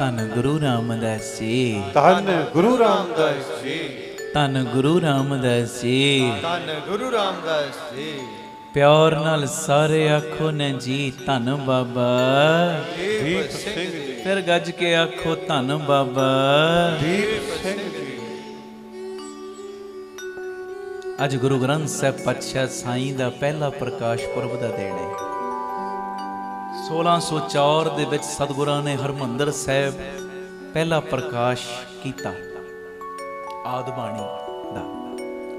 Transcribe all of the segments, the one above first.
ਧੰਨ ਗੁਰੂ ਰਾਮਦਾਸ ਜੀ, ਧੰਨ ਗੁਰੂ ਰਾਮਦਾਸ ਜੀ, ਧੰਨ ਗੁਰੂ ਰਾਮਦਾਸ ਜੀ, ਧੰਨ ਗੁਰੂ ਰਾਮਦਾਸ ਜੀ। ਪਿਆਰ ਨਾਲ ਸਾਰੇ ਆਖੋ ਨੇ ਜੀ ਧੰਨ ਬਾਬਾ ਦੀਪ ਸਿੰਘ ਜੀ। ਫਿਰ ਗੱਜ ਕੇ ਆਖੋ ਧੰਨ ਬਾਬਾ ਦੀਪ ਸਿੰਘ ਜੀ। ਅੱਜ ਗੁਰੂ ਗ੍ਰੰਥ ਸਾਹਿਬ ਪਾਤਸ਼ਾਹ ਸਾਈਂ ਦਾ ਪਹਿਲਾ ਪ੍ਰਕਾਸ਼ ਪੁਰਬ ਦਾ ਦਿਨ ਹੈ। 1604 ਦੇ ਵਿੱਚ ਸਤਿਗੁਰਾਂ ਨੇ ਹਰਮੰਦਰ ਸਾਹਿਬ ਪਹਿਲਾ ਪ੍ਰਕਾਸ਼ ਕੀਤਾ ਆਦਬਾਣੀ ਦਾ।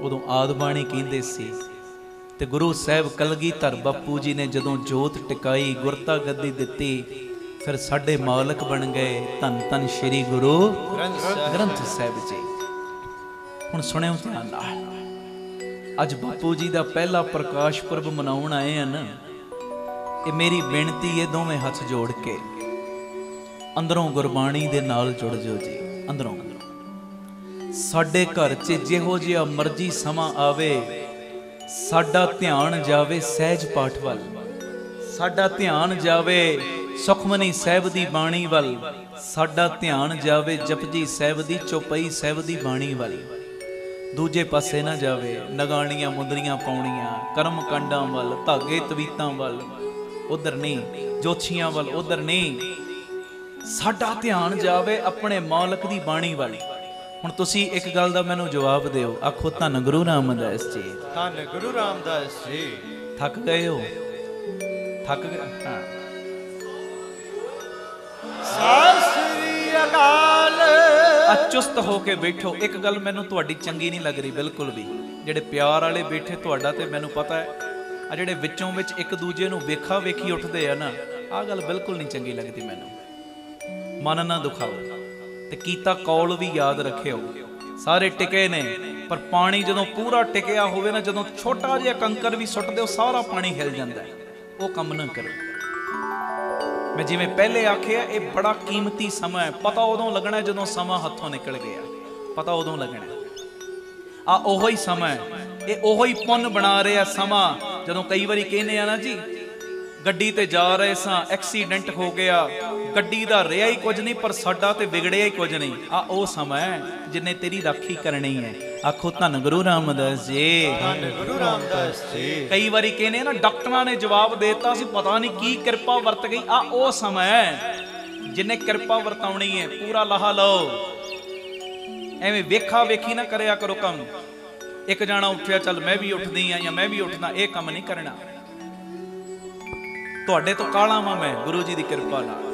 ਉਦੋਂ ਆਦਬਾਣੀ ਕਹਿੰਦੇ ਸੀ ਤੇ ਗੁਰੂ ਸਾਹਿਬ ਕਲਗੀਧਰ ਬਾਪੂ ਜੀ ਨੇ ਜਦੋਂ ਜੋਤ ਟਿਕਾਈ, ਗੁਰਤਾ ਗੱਦੀ ਦਿੱਤੀ, ਫਿਰ ਸਾਡੇ ਮਾਲਕ ਬਣ ਗਏ ਧੰਨ ਧੰਨ ਸ਼੍ਰੀ ਗੁਰੂ ਗ੍ਰੰਥ ਸਾਹਿਬ ਜੀ। ਹੁਣ ਸੁਣਿਓ ਧਿਆਨ ਨਾਲ, ਅੱਜ ਬਾਪੂ ਜੀ ਦਾ ਪਹਿਲਾ ਪ੍ਰਕਾਸ਼ ਪੁਰਬ ਮਨਾਉਣ ਆਏ ਹਨ। ਇਹ ਮੇਰੀ ਬੇਨਤੀ ਹੈ, ਦੋਵੇਂ ਹੱਥ ਜੋੜ ਕੇ ਅੰਦਰੋਂ ਗੁਰਬਾਣੀ ਦੇ ਨਾਲ ਜੁੜ ਜਾਓ ਜੀ। ਅੰਦਰੋਂ ਸਾਡੇ ਘਰ 'ਚ ਜਿਹੋ ਜਿਹਾ ਮਰਜ਼ੀ ਸਮਾਂ ਆਵੇ, ਸਾਡਾ ਧਿਆਨ ਜਾਵੇ ਸਹਿਜ ਪਾਠ ਵੱਲ, ਸਾਡਾ ਧਿਆਨ ਜਾਵੇ ਸੁਖਮਨੀ ਸਾਹਿਬ ਦੀ ਬਾਣੀ ਵੱਲ, ਸਾਡਾ ਧਿਆਨ ਜਾਵੇ ਜਪਜੀ ਸਾਹਿਬ ਦੀ ਚੌਪਈ ਸਾਹਿਬ ਦੀ ਬਾਣੀ ਵੱਲ। ਦੂਜੇ ਪਾਸੇ ਨਾ ਜਾਵੇ ਨਗਾਣੀਆਂ ਮੁੰਦਰੀਆਂ ਪਾਉਣੀਆਂ, ਕਰਮ ਕਾਂਡਾਂ ਵੱਲ, ਧਾਗੇ ਤਵੀਤਾਂ ਵੱਲ, ਉਧਰ ਨਹੀਂ, ਜੋਛੀਆਂ ਵੱਲ ਉਧਰ ਨਹੀਂ। ਸਾਡਾ ਧਿਆਨ ਜਾਵੇ ਆਪਣੇ ਮਾਲਕ ਦੀ ਬਾਣੀ ਵੱਲ। ਹੁਣ ਤੁਸੀਂ ਇੱਕ ਗੱਲ ਦਾ ਮੈਨੂੰ ਜਵਾਬ ਦਿਓ, ਆਖੋ ਧੰਨ ਗੁਰੂ ਰਾਮਦਾਸ ਜੀ, ਧੰਨ ਗੁਰੂ ਰਾਮਦਾਸ ਜੀ। ਥੱਕ ਗਏ ਹੋ? ਥੱਕ ਗਏ? ਹਾਂ। ਸਤਿ ਸ੍ਰੀ ਅਕਾਲ। ਆ ਚੁਸਤ ਹੋ ਕੇ ਬੈਠੋ। ਇੱਕ ਗੱਲ ਮੈਨੂੰ ਤੁਹਾਡੀ ਚੰਗੀ ਨਹੀਂ ਲੱਗ ਰਹੀ ਬਿਲਕੁਲ ਵੀ। ਜਿਹੜੇ ਪਿਆਰ ਵਾਲੇ ਬੈਠੇ ਤੁਹਾਡਾ ਤੇ ਮੈਨੂੰ ਪਤਾ ਹੈ, ਆ ਜਿਹੜੇ ਵਿੱਚੋਂ ਵਿੱਚ ਇੱਕ ਦੂਜੇ ਨੂੰ ਵੇਖਾ ਵੇਖੀ ਉੱਠਦੇ ਆ ਨਾ, ਆਹ ਗੱਲ ਬਿਲਕੁਲ ਨਹੀਂ ਚੰਗੀ ਲੱਗਦੀ ਮੈਨੂੰ। ਮਨ ਨਾ ਦੁਖਾਓ ਤੇ ਕੀਤਾ ਕੌਲ ਵੀ ਯਾਦ ਰੱਖਿਓ। ਸਾਰੇ ਟਿਕੇ ਨੇ, ਪਰ ਪਾਣੀ ਜਦੋਂ ਪੂਰਾ ਟਿਕਿਆ ਹੋਵੇ ਨਾ, ਜਦੋਂ ਛੋਟਾ ਜਿਹਾ ਕੰਕਰ ਵੀ ਸੁੱਟ ਦਿਓ ਸਾਰਾ ਪਾਣੀ ਹਿਲ ਜਾਂਦਾ। ਉਹ ਕੰਮ ਨਾ ਕਰੋ। ਮੈਂ ਜਿਵੇਂ ਪਹਿਲੇ ਆਖਿਆ, ਇਹ ਬੜਾ ਕੀਮਤੀ ਸਮਾਂ ਹੈ। ਪਤਾ ਉਦੋਂ ਲੱਗਣਾ ਜਦੋਂ ਸਮਾਂ ਹੱਥੋਂ ਨਿਕਲ ਗਿਆ, ਪਤਾ ਉਦੋਂ ਲੱਗਣਾ। ਆ ਉਹੋ ਹੀ ਸਮਾਂ ਹੈ, ਇਹ ਉਹੋ ਹੀ ਪੁੰਨ ਬਣਾ ਰਿਹਾ ਸਮਾਂ। ਜਦੋਂ ਕਈ ਵਾਰੀ ਕਹਿੰਦੇ ਆ ਨਾ ਜੀ, ਗੱਡੀ ਤੇ ਜਾ ਰਹੇ ਸਾਂ, ਐਕਸੀਡੈਂਟ ਹੋ ਗਿਆ, ਗੱਡੀ ਦਾ ਰਿਹਾ ਹੀ ਕੁਝ ਨਹੀਂ ਪਰ ਸਾਡਾ ਤੇ ਵਿਗੜਿਆ ਹੀ ਕੁਝ ਨਹੀਂ। ਆ ਉਹ ਸਮਾਂ ਹੈ ਜਿੰਨੇ ਤੇਰੀ ਰਾਖੀ ਕਰਨੀ ਹੈ। ਆਖੋ ਧੰਨ ਗੁਰੂ ਰਾਮਦਾਸ ਜੀ, ਧੰਨ ਗੁਰੂ ਰਾਮਦਾਸ ਜੀ। ਕਈ ਵਾਰੀ ਕਹਿੰਦੇ ਨਾ ਡਾਕਟਰਾਂ ਨੇ ਜਵਾਬ ਦੇਤਾ ਸੀ, ਪਤਾ ਨਹੀਂ ਕੀ ਕਿਰਪਾ ਵਰਤ ਗਈ। ਆ ਉਹ ਸਮਾਂ ਹੈ ਜਿੰਨੇ ਕਿਰਪਾ ਵਰਤਾਉਣੀ ਹੈ। ਪੂਰਾ ਲਾਹਾ ਲਓ। ਐਵੇਂ ਵੇਖਾ ਵੇਖੀ ਨਾ ਕਰਿਆ ਕਰੋ ਕੰਮ। ਇੱਕ ਜਾਣਾ ਉੱਠਿਆ, ਚੱਲ ਮੈਂ ਵੀ ਉੱਠਦੀ ਆ ਜਾਂ ਮੈਂ ਵੀ ਉੱਠਦਾ, ਇਹ ਕੰਮ ਨਹੀਂ ਕਰਨਾ। ਤੁਹਾਡੇ ਤੋਂ ਕਾਲਾ ਵਾਂ ਮੈਂ ਗੁਰੂ ਜੀ ਦੀ ਕਿਰਪਾ ਨਾਲ।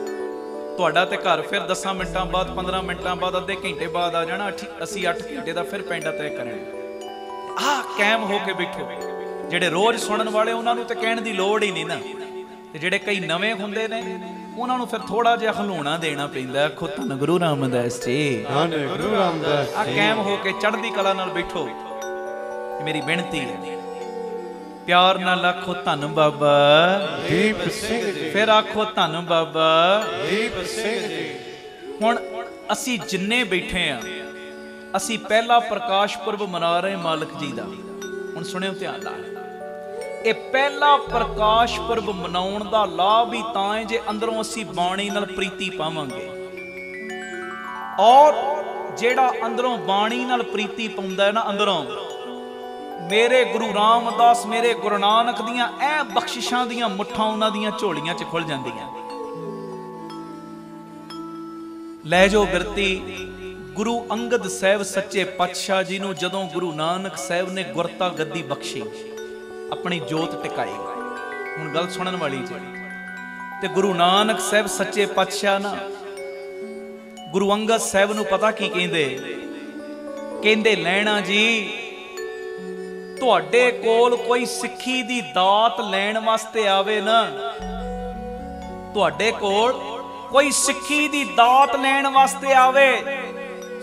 ਤੁਹਾਡਾ ਤੇ ਘਰ ਫਿਰ 10 ਮਿੰਟਾਂ ਬਾਅਦ, 15 ਮਿੰਟਾਂ ਬਾਅਦ, ਅੱਧੇ ਘੰਟੇ ਬਾਅਦ ਆ ਜਾਣਾ। ਅਸੀਂ 8 ਘੰਟੇ ਦਾ ਫਿਰ ਪਿੰਡਾ ਤੈਅ ਕਰਨਾ। ਆਹ ਕਾਇਮ ਹੋ ਕੇ ਬੈਠੋ। ਜਿਹੜੇ ਰੋਜ਼ ਸੁਣਨ ਵਾਲੇ ਉਹਨਾਂ ਨੂੰ ਤੇ ਕਹਿਣ ਦੀ ਲੋੜ ਹੀ ਨਹੀਂ ਨਾ, ਤੇ ਜਿਹੜੇ ਕਈ ਨਵੇਂ ਹੁੰਦੇ ਨੇ ਉਹਨਾਂ ਨੂੰ ਫਿਰ ਥੋੜਾ ਜਿਹਾ ਹਲੂਣਾ ਦੇਣਾ ਪੈਂਦਾ। ਆਖੋ ਧੰਨ ਗੁਰੂ ਰਾਮਦਾਸ ਜੀ, ਧੰਨ ਗੁਰੂ ਰਾਮਦਾਸ ਜੀ। ਆ ਕਾਇਮ ਹੋ ਕੇ ਚੜ੍ਹਦੀ ਕਲਾ ਨਾਲ ਬੈਠੋ। ਮੇਰੀ ਬੇਨਤੀ ਹੈ, ਪਿਆਰ ਨਾਲ ਆਖੋ ਧੰਨ ਬਾਬਾ ਦੀਪ ਸਿੰਘ ਜੀ। ਫਿਰ ਆਖੋ ਧੰਨ ਬਾਬਾ ਦੀਪ ਸਿੰਘ ਜੀ। ਹੁਣ ਅਸੀਂ ਜਿੰਨੇ ਬੈਠੇ ਆ, ਅਸੀਂ ਪਹਿਲਾ ਪ੍ਰਕਾਸ਼ ਪੁਰਬ ਮਨਾ ਰਹੇ ਮਾਲਕ ਜੀ ਦਾ। ਹੁਣ ਸੁਣਿਓ ਧਿਆਨ ਨਾਲ, ਇਹ ਪਹਿਲਾ ਪ੍ਰਕਾਸ਼ ਪੁਰਬ ਮਨਾਉਣ ਦਾ ਲਾਭ ਵੀ ਤਾਂ ਹੈ ਜੇ ਅੰਦਰੋਂ ਅਸੀਂ ਬਾਣੀ ਨਾਲ ਪ੍ਰੀਤੀ ਪਾਵਾਂਗੇ। ਔਰ ਜਿਹੜਾ ਅੰਦਰੋਂ ਬਾਣੀ ਨਾਲ ਪ੍ਰੀਤੀ ਪਾਉਂਦਾ ਹੈ ਨਾ, ਅੰਦਰੋਂ ਮੇਰੇ ਗੁਰੂ ਰਾਮਦਾਸ, ਮੇਰੇ ਗੁਰੂ ਨਾਨਕ ਦੀਆਂ ਐ ਬਖਸ਼ਿਸ਼ਾਂ ਦੀਆਂ ਮੁੱਠਾਂ ਉਹਨਾਂ ਦੀਆਂ ਝੋਲੀਆਂ 'ਚ ਖੁੱਲ ਜਾਂਦੀਆਂ। ਲੈ ਜੋ ਬਿਰਤੀ ਗੁਰੂ ਅੰਗਦ ਸਾਹਿਬ ਸੱਚੇ ਪਾਤਸ਼ਾਹ ਜੀ ਨੂੰ ਜਦੋਂ ਗੁਰੂ ਨਾਨਕ ਸਾਹਿਬ ਨੇ ਗੁਰਤਾ ਗੱਦੀ ਬਖਸ਼ੀ, ਆਪਣੀ ਜੋਤ ਟਿਕਾਈ। ਹੁਣ ਗੱਲ ਸੁਣਨ ਵਾਲੀ ਜੀ, ਤੇ ਗੁਰੂ ਨਾਨਕ ਸਾਹਿਬ ਸੱਚੇ ਪਾਤਸ਼ਾਹ ਨਾ ਗੁਰੂ ਅੰਗਦ ਸਾਹਿਬ ਨੂੰ ਪਤਾ ਕੀ ਕਹਿੰਦੇ? ਕਹਿੰਦੇ ਲੈਣਾ ਜੀ, ਤੁਹਾਡੇ ਕੋਲ ਕੋਈ ਸਿੱਖੀ ਦੀ ਦਾਤ ਲੈਣ ਵਾਸਤੇ ਆਵੇ ਨਾ, ਤੁਹਾਡੇ ਕੋਲ ਕੋਈ ਸਿੱਖੀ ਦੀ ਦਾਤ ਲੈਣ ਵਾਸਤੇ ਆਵੇ,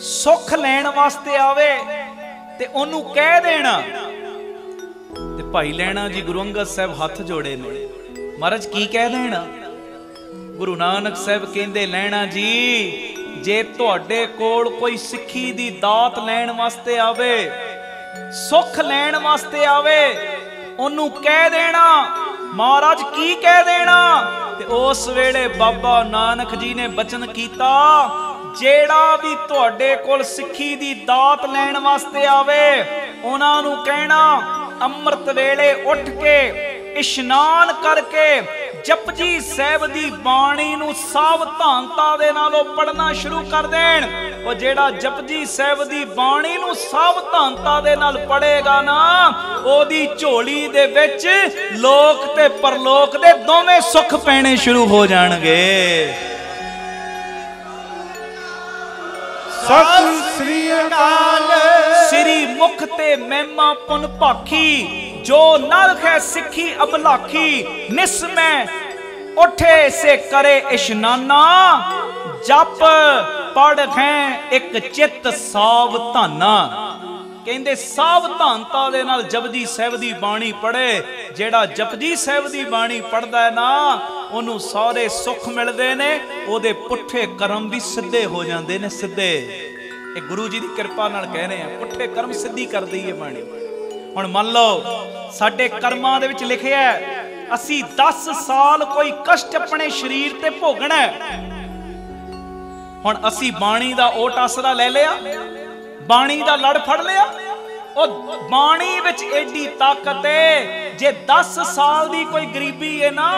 ਸੁੱਖ ਲੈਣ ਵਾਸਤੇ ਆਵੇ, ਤੇ ਉਹਨੂੰ ਕਹਿ ਦੇਣਾ। ਤੇ ਭਾਈ ਲੈਣਾ ਜੀ ਗੁਰੂ ਅੰਗਦ ਸਾਹਿਬ ਹੱਥ ਜੋੜੇ ਨੇ, ਮਹਾਰਾਜ ਕੀ ਕਹਿ ਦੇਣਾ? ਗੁਰੂ ਨਾਨਕ ਸਾਹਿਬ ਕਹਿੰਦੇ ਲੈਣਾ ਜੀ, ਜੇ ਤੁਹਾਡੇ ਕੋਲ ਕੋਈ ਸਿੱਖੀ ਦੀ ਦਾਤ ਲੈਣ ਵਾਸਤੇ ਆਵੇ, ਸੁੱਖ ਲੈਣ ਵਾਸਤੇ ਆਵੇ, ਉਹਨੂੰ ਕਹਿ ਦੇਣਾ। ਮਹਾਰਾਜ ਕੀ ਕਹਿ ਦੇਣਾ? ते उस वेले बाबा नानक जी ने बचन किया, जेड़ा भी तुहाडे कोल सिੱਖੀ दी दात लैण वास्ते आवे उन्हां नूं कहना अमृत वेले उठ के इशनान करके जपजी साहिब दी बाणी नूं सावधानता दे नालों पढ़ना शुरू कर देण। ਉਹ ਜਿਹੜਾ ਜਪਜੀ ਸਾਹਿਬ ਦੀ ਬਾਣੀ ਨੂੰ ਸਾਵਧਾਨਤਾ ਦੇ ਨਾਲ ਪੜੇਗਾ ਨਾ, ਉਹਦੀ ਝੋਲੀ ਦੇ ਵਿੱਚ ਲੋਕ ਤੇ ਪਰਲੋਕ ਦੇ ਦੋਵੇਂ ਸੁੱਖ ਪੈਣੇ ਸ਼ੁਰੂ ਹੋ ਜਾਣਗੇ। ਸਤਿ ਸ੍ਰੀ ਅਕਾਲ। ਸ੍ਰੀ ਮੁਖ ਤੇ ਮਹਿਮਾ ਪੁਨ ਭਾਖੀ, ਜੋ ਨਲਖ ਹੈ ਸਿੱਖੀ ਅਬਲਾਖੀ, ਨਿਸਮੈ ਉਠੇ ਸੇ ਕਰੇ ਇਸ਼ਨਾਨਾ, ਜਪ पढ़ है एक चित सावधाना। कहते सावधानता दे नाल जपजी साहिब दी बाणी पढ़े, जेड़ा जपजी साहिब दी बाणी पढ़दा है ना ओनू सारे सुख मिलदे ने, ओदे पुठे कर्म भी सिद्धे हो जांदे ने। सिद्धे ये गुरु जी दी कृपा नाल कह रहे हैं, पुठे कर्म सिद्धि कर दी है बाणी। हुण मान लो साडे कर्मां दे विच लिखिआ असीं 10 साल कोई कष्ट अपने शरीर ते भोगना है। ਹੁਣ ਅਸੀਂ ਬਾਣੀ ਦਾ ਓਟ ਆਸਰਾ ਲੈ ਲਿਆ, ਬਾਣੀ ਦਾ ਲੜ ਫੜ ਲਿਆ। ਉਹ ਬਾਣੀ ਵਿੱਚ ਐਡੀ ਤਾਕਤ ਹੈ, ਜੇ 10 ਸਾਲ ਦੀ ਕੋਈ ਗਰੀਬੀ ਹੈ ਨਾ,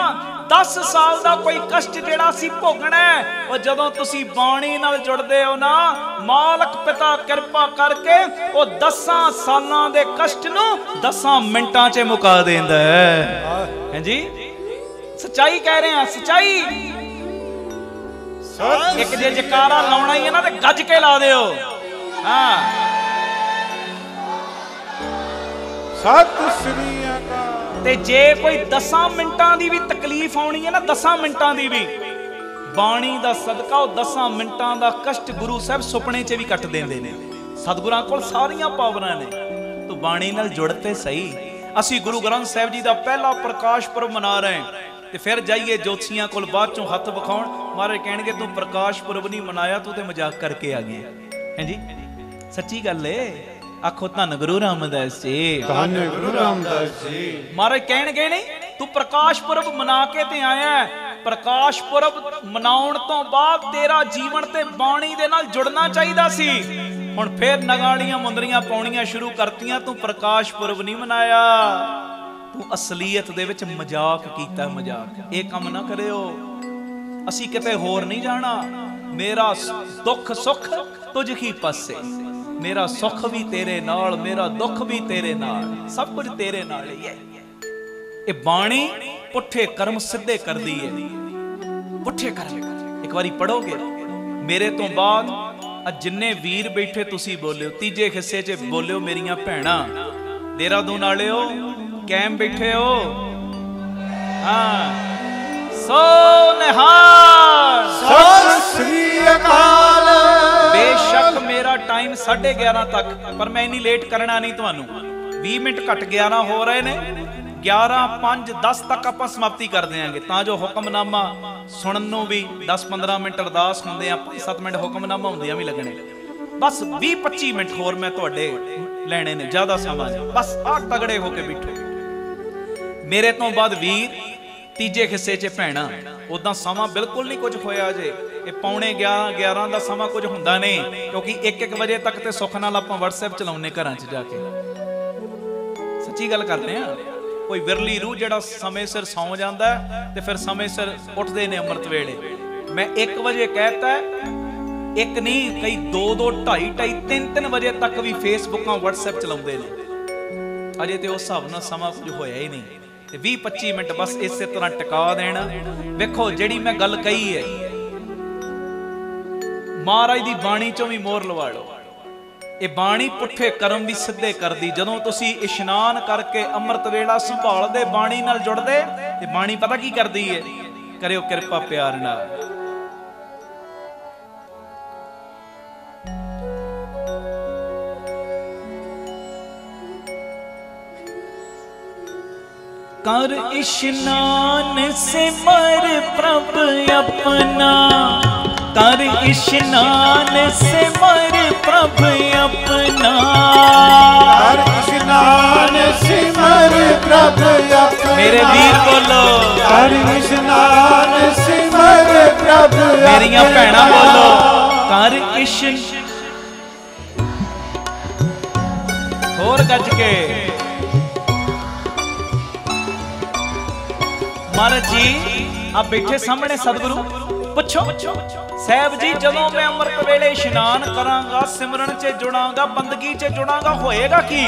10 ਸਾਲ ਦਾ ਕੋਈ ਕਸ਼ਟ ਜਿਹੜਾ ਅਸੀਂ ਭੋਗਣਾ, ਉਹ ਜਦੋਂ ਤੁਸੀਂ ਬਾਣੀ ਨਾਲ ਜੁੜਦੇ ਹੋ ਨਾ, ਮਾਲਕ ਪਿਤਾ ਕਿਰਪਾ ਕਰਕੇ ਉਹ 10 ਸਾਲਾਂ ਦੇ ਕਸ਼ਟ ਨੂੰ 10 ਮਿੰਟਾਂ 'ਚ ਮੁਕਾ ਦਿੰਦਾ ਹੈ। ਹਾਂਜੀ ਸੱਚਾਈ ਕਹਿ ਰਹੇ ਹਾਂ, ਸੱਚਾਈ। एक जे जकारा लाउणा ही है ना ते गज के ला दिओ। हाँ सत श्री अकाल। ते जे कोई 10 मिंटां दी भी तकलीफ आउणी है ना, 10 मिंटां दी भी बाणी दा सदका, ਉਹ 10 मिंटां दा कष्ट गुरु साहब सुपने च भी कट देंदे ने। सतगुरां कोल सारियां पावरां ने, तू बाणी नाल जुड़ ते सही। ਅਸੀਂ गुरु ग्रंथ साहिब जी दा पहला प्रकाश पुरब मना रहे हैं, ਤੇ ਫਿਰ ਜਾਈਏ ਜੋਤਸ਼ੀਆਂ ਕੋਲ ਬਾਅਦ ਚੋਂ ਹੱਥ ਵਿਖਾਉਣ। ਮਹਾਰਾਜ ਕਹਿਣਗੇ ਤੂੰ ਪ੍ਰਕਾਸ਼ ਪੁਰਬ ਨਹੀਂ ਮਨਾਇਆ, ਤੂੰ ਤੇ ਮਜ਼ਾਕ ਕਰਕੇ ਆ ਗਿਆ। ਹਾਂਜੀ ਸੱਚੀ ਗੱਲ ਏ। ਆਖੋ ਧੰਨ ਗੁਰੂ ਰਾਮਦਾਸ ਜੀ, ਧੰਨ ਗੁਰੂ ਰਾਮਦਾਸ ਜੀ। ਮਹਾਰਾਜ ਕਹਿਣਗੇ ਨਹੀਂ ਤੂੰ ਪ੍ਰਕਾਸ਼ ਪੁਰਬ ਮਨਾ ਕੇ ਤੇ ਆਇਆ, ਪ੍ਰਕਾਸ਼ ਪੁਰਬ ਮਨਾਉਣ ਤੋਂ ਬਾਅਦ ਤੇਰਾ ਜੀਵਨ ਤੇ ਬਾਣੀ ਦੇ ਨਾਲ ਜੁੜਨਾ ਚਾਹੀਦਾ ਸੀ। ਹੁਣ ਫਿਰ ਨਗਾੜੀਆਂ ਮੁੰਦਰੀਆਂ ਪਾਉਣੀਆਂ ਸ਼ੁਰੂ ਕਰਤੀਆਂ, ਤੂੰ ਪ੍ਰਕਾਸ਼ ਪੁਰਬ ਨਹੀਂ ਮਨਾਇਆ, ਤੂੰ ਅਸਲੀਅਤ ਦੇ ਵਿੱਚ ਮਜ਼ਾਕ ਕੀਤਾ। ਮਜ਼ਾਕ ਇਹ ਕੰਮ ਨਾ ਕਰਿਓ। ਅਸੀਂ ਕਿਤੇ ਹੋਰ ਨਹੀਂ ਜਾਣਾ। ਮੇਰਾ ਦੁੱਖ ਸੁੱਖ ਤੁਝ ਹੀ ਪਾਸੇ, ਮੇਰਾ ਸੁੱਖ ਵੀ ਤੇਰੇ ਨਾਲ, ਮੇਰਾ ਦੁੱਖ ਵੀ ਤੇਰੇ ਨਾਲ, ਸਭ ਕੁਝ ਤੇਰੇ ਨਾਲ ਹੀ ਹੈ। ਇਹ ਬਾਣੀ ਪੁੱਠੇ ਕਰਮ ਸਿੱਧੇ ਕਰਦੀ ਹੈ। ਪੁੱਠੇ ਕਰਮ ਇੱਕ ਵਾਰੀ ਪੜੋਗੇ ਮੇਰੇ ਤੋਂ ਬਾਅਦ ਜਿੰਨੇ ਵੀਰ ਬੈਠੇ ਤੁਸੀਂ ਬੋਲਿਓ, ਤੀਜੇ ਹਿੱਸੇ 'ਚ ਬੋਲਿਓ ਮੇਰੀਆਂ ਭੈਣਾਂ, ਦੇਹਰਾਦੂਨ ਵਾਲਿਓ कैम बैठे हो। हाँ सो निहाल सत श्री अकाल। बेशक मेरा टाइम 11:30 तक, पर मैं इन्नी लेट करना नहीं। ਤੁਹਾਨੂੰ 20 ਮਿੰਟ ਘੱਟ 11 ਹੋ ਰਹੇ ਨੇ। 11, 5, 10 ਤੱਕ ਆਪਾਂ ਸਮਾਪਤੀ ਕਰ ਦਿਆਂਗੇ, ਤਾਂ ਜੋ ਹੁਕਮਨਾਮਾ ਸੁਣਨ ਨੂੰ ਵੀ 10-15 ਮਿੰਟ ਅਰਦਾਸ ਹੁੰਦੇ ਆ, 5-7 ਮਿੰਟ ਹੁਕਮਨਾਮਾ ਹੁੰਦਿਆਂ ਵੀ ਲੱਗਣੇ। ਬਸ 20-25 ਮਿੰਟ ਹੋਰ ਮੈਂ ਤੁਹਾਡੇ ਲੈਣੇ ਨੇ, ਜ਼ਿਆਦਾ ਸਮਾਂ ਬਸ ਆ ਤਗੜੇ ਹੋ ਕੇ ਬੈਠੋ। ਮੇਰੇ ਤੋਂ ਬਾਅਦ ਵੀਰ, ਤੀਜੇ ਹਿੱਸੇ 'ਚ ਭੈਣਾਂ। ਉਦਾਂ ਸਮਾਂ ਬਿਲਕੁਲ ਨਹੀਂ ਕੁਝ ਹੋਇਆ ਜੇ, ਇਹ 11:45 ਦਾ ਸਮਾਂ ਕੁਝ ਹੁੰਦਾ ਨਹੀਂ, ਕਿਉਂਕਿ 1-1 ਵਜੇ ਤੱਕ ਤੇ ਸੁੱਖ ਨਾਲ ਆਪਾਂ WhatsApp ਚਲਾਉਂਦੇ ਘਰਾਂ 'ਚ ਜਾ ਕੇ। ਸੱਚੀ ਗੱਲ ਕਰਦੇ ਆ। ਕੋਈ ਵਿਰਲੀ ਰੂਹ ਜਿਹੜਾ ਸਮੇਂ ਸਿਰ ਸੌਂ ਜਾਂਦਾ ਤੇ ਫਿਰ ਸਮੇਂ ਸਿਰ ਉੱਠਦੇ ਨੇ ਅੰਮ੍ਰਿਤ ਵੇਲੇ। ਮੈਂ 1 ਵਜੇ ਕਹਿਤਾ, 1 ਨਹੀਂ ਕਈ 2-2, 2:30, 3-3 ਵਜੇ ਤੱਕ ਵੀ ਫੇਸਬੁੱਕਾਂ WhatsApp ਚਲਾਉਂਦੇ ਨੇ। ਅਜੇ ਤੇ ਉਸ ਹਿਸਾਬ ਨਾਲ ਸਮਾਂ ਕੁਝ ਹੋਇਆ ਹੀ ਨਹੀਂ। ਤੇ 20-25 ਮਿੰਟ ਬਸ ਇਸੇ ਤਰ੍ਹਾਂ ਟਿਕਾ ਦੇਣਾ। ਵੇਖੋ ਜਿਹੜੀ ਮੈਂ ਗੱਲ ਕਹੀ ਹੈ, ਮਹਾਰਾਜ ਦੀ ਬਾਣੀ ਚੋਂ ਵੀ ਮੋਹਰ ਲਵਾ ਲਓ। ਇਹ ਬਾਣੀ ਪੁੱਠੇ ਕਰਮ ਵੀ ਸਿੱਧੇ ਕਰਦੀ। ਜਦੋਂ ਤੁਸੀਂ ਇਸ਼ਨਾਨ ਕਰਕੇ ਅੰਮ੍ਰਿਤ ਵੇਲਾ ਸੰਭਾਲਦੇ, ਬਾਣੀ ਨਾਲ ਜੁੜਦੇ, ਤੇ ਬਾਣੀ ਪਤਾ ਕੀ ਕਰਦੀ ਹੈ? ਕਰਿਓ ਕਿਰਪਾ ਪਿਆਰ ਨਾਲ। कर इशनान से मर प्रभ अपना, कर इशनान सिमर प्रभ अपना, कर इशनान सिमर प्रभ अपना। मेरे वीर बोलो कर इशनान सिमर प्रभ अपना। मेरिया भैणा बोलो कर इशन होर गज के। महाराज जी आप बैठे सामने सतगुरु पुछो साहब जी जदों मैं अमृत वेले इशनान करांगा सिमरन च जुड़ांगा बंदगी च जुड़ांगा होएगा की?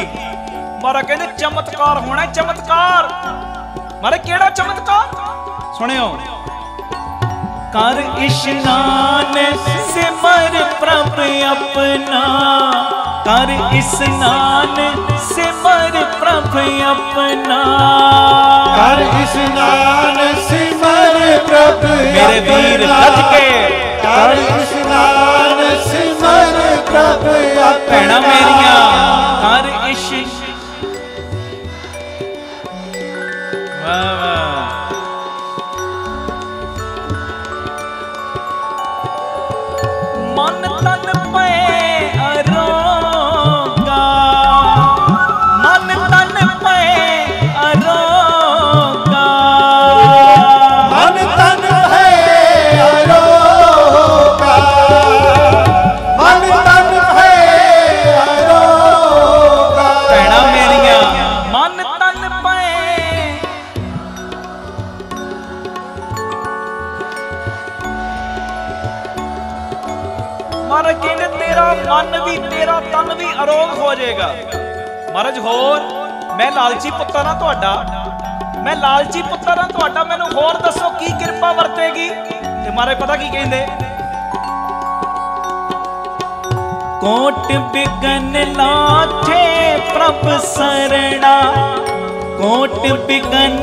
महाराज कहते चमत्कार होना चमत्कार। महाराज केड़ा चमत्कार सुनियो। कर इशनान सिमर प्रभ अपना, कर इशनान सिमर प्रभ अपना। कर इशनान सिमर प्रभ मेरे वीर गज के। कर इशनान सिमर प्रभ भैणा मेरिया कर इश वाह वाह। मन तन पे अरोगा, मन तन पे अरोगा, मन तन है अरोगा, मन तन है अरोगा। भैणा मेरिया मन तन पे महाराज कहते तेरा मन भी तेरा तन भी अरोग हो जाएगा। महाराज होर मैं लालची पुत्तर हां तुहाडा, मैं लालची पुत्तर हां तुहाडा, मैनू होर दसो की किरपा वरतेगी? ते महाराज पता की कहंदे कोट बिगन लाथे प्रभ सरना, कोट बिगन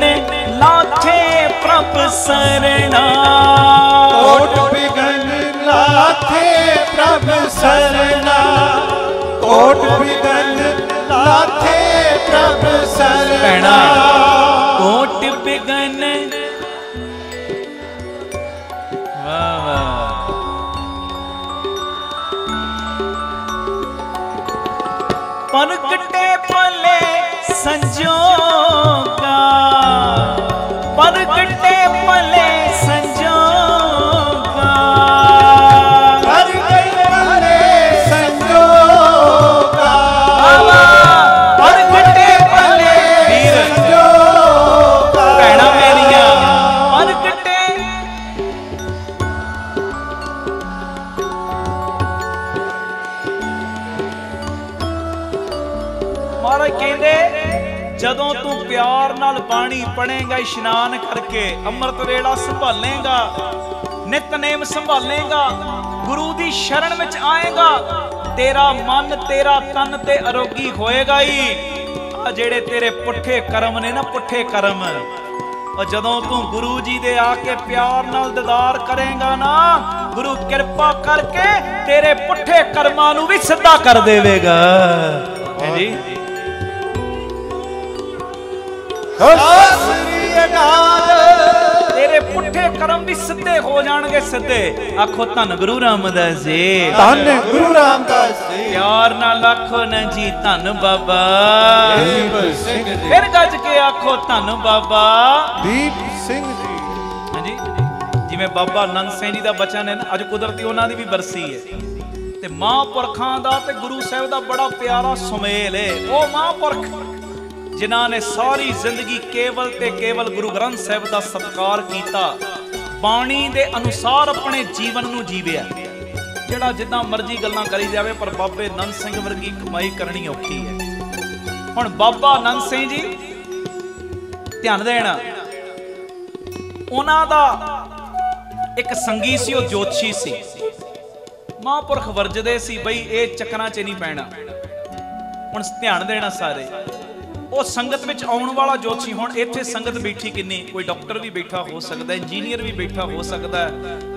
लाथे प्रभ सरना। कोट बिगन लाथे प्रभ सरना, कोट बिगन लाथे प्रभ सरना। भैणा कोट बिगन वाह वाह। परगटे पले संजोगा, परगटे पले संजोगा, परगटे पले संजोगा, परगटे पले वीर संजोगा। भैणा मेरिया परगटे महाराज कहते जदों तू प्यार नाल पानी पड़ेगा इशनान करके अमृत वेला संभालेगा नितनेम संभालेगा गुरु दी शरण विच आएगा तेरा मन तेरा तन ते अरोगी होएगा ही। आ जेड़े तेरे पुठे कर्म ने ना पुठे कर्म और जदों तू गुरु जी दे आके प्यार नाल दीदार करेगा ना गुरु कृपा करके तेरे पुठे कर्मां नू भी सिद्धा कर देवेगा। है जी तेरे पुठे कर्म भी सिद्धे हो जाणगे सिद्धे। आखो धन गुरु रामदास जी, धन गुरु रामदास जी। प्यार नाल आखो न जी धन बाबा दीप सिंह जी। फिर गज के आखो धन बाबा दीप सिंह जी। हाँ जी जिवें बाबा नंद सिंह जी दा बचन है ना अज कुदरती उन्हां दी भी बरसी है ते महापुरखां दा ते गुरु साहिब दा बड़ा प्यारा सुमेल है। ओ महापुरख जिन्हां ने सारी जिंदगी केवल ते केवल गुरु ग्रंथ साहिब दा सत्कार कीता बाणी दे अनुसार अपने जीवन नूं जीविया। जिहड़ा जिद्दां मर्जी गल्लां करी जावे पर बाबे नंद सिंह वर्गी कमाई करनी औखी है। हुण बाबा नंद सिंह जी ध्यान देना उन्हां दा एक संगी सी ओ जोतशी सी महापुरख वरजदे सी बई ए चक्करां च नहीं पैना। हुण ध्यान देना सारे ਉਹ ਸੰਗਤ ਵਿੱਚ ਆਉਣ ਵਾਲਾ ਜੋਤਸ਼ੀ ਹੁਣ ਇੱਥੇ ਸੰਗਤ ਬੈਠੀ ਕਿੰਨੀ ਕੋਈ ਡਾਕਟਰ ਵੀ ਬੈਠਾ ਹੋ ਸਕਦਾ ਇੰਜੀਨੀਅਰ ਵੀ ਬੈਠਾ ਹੋ ਸਕਦਾ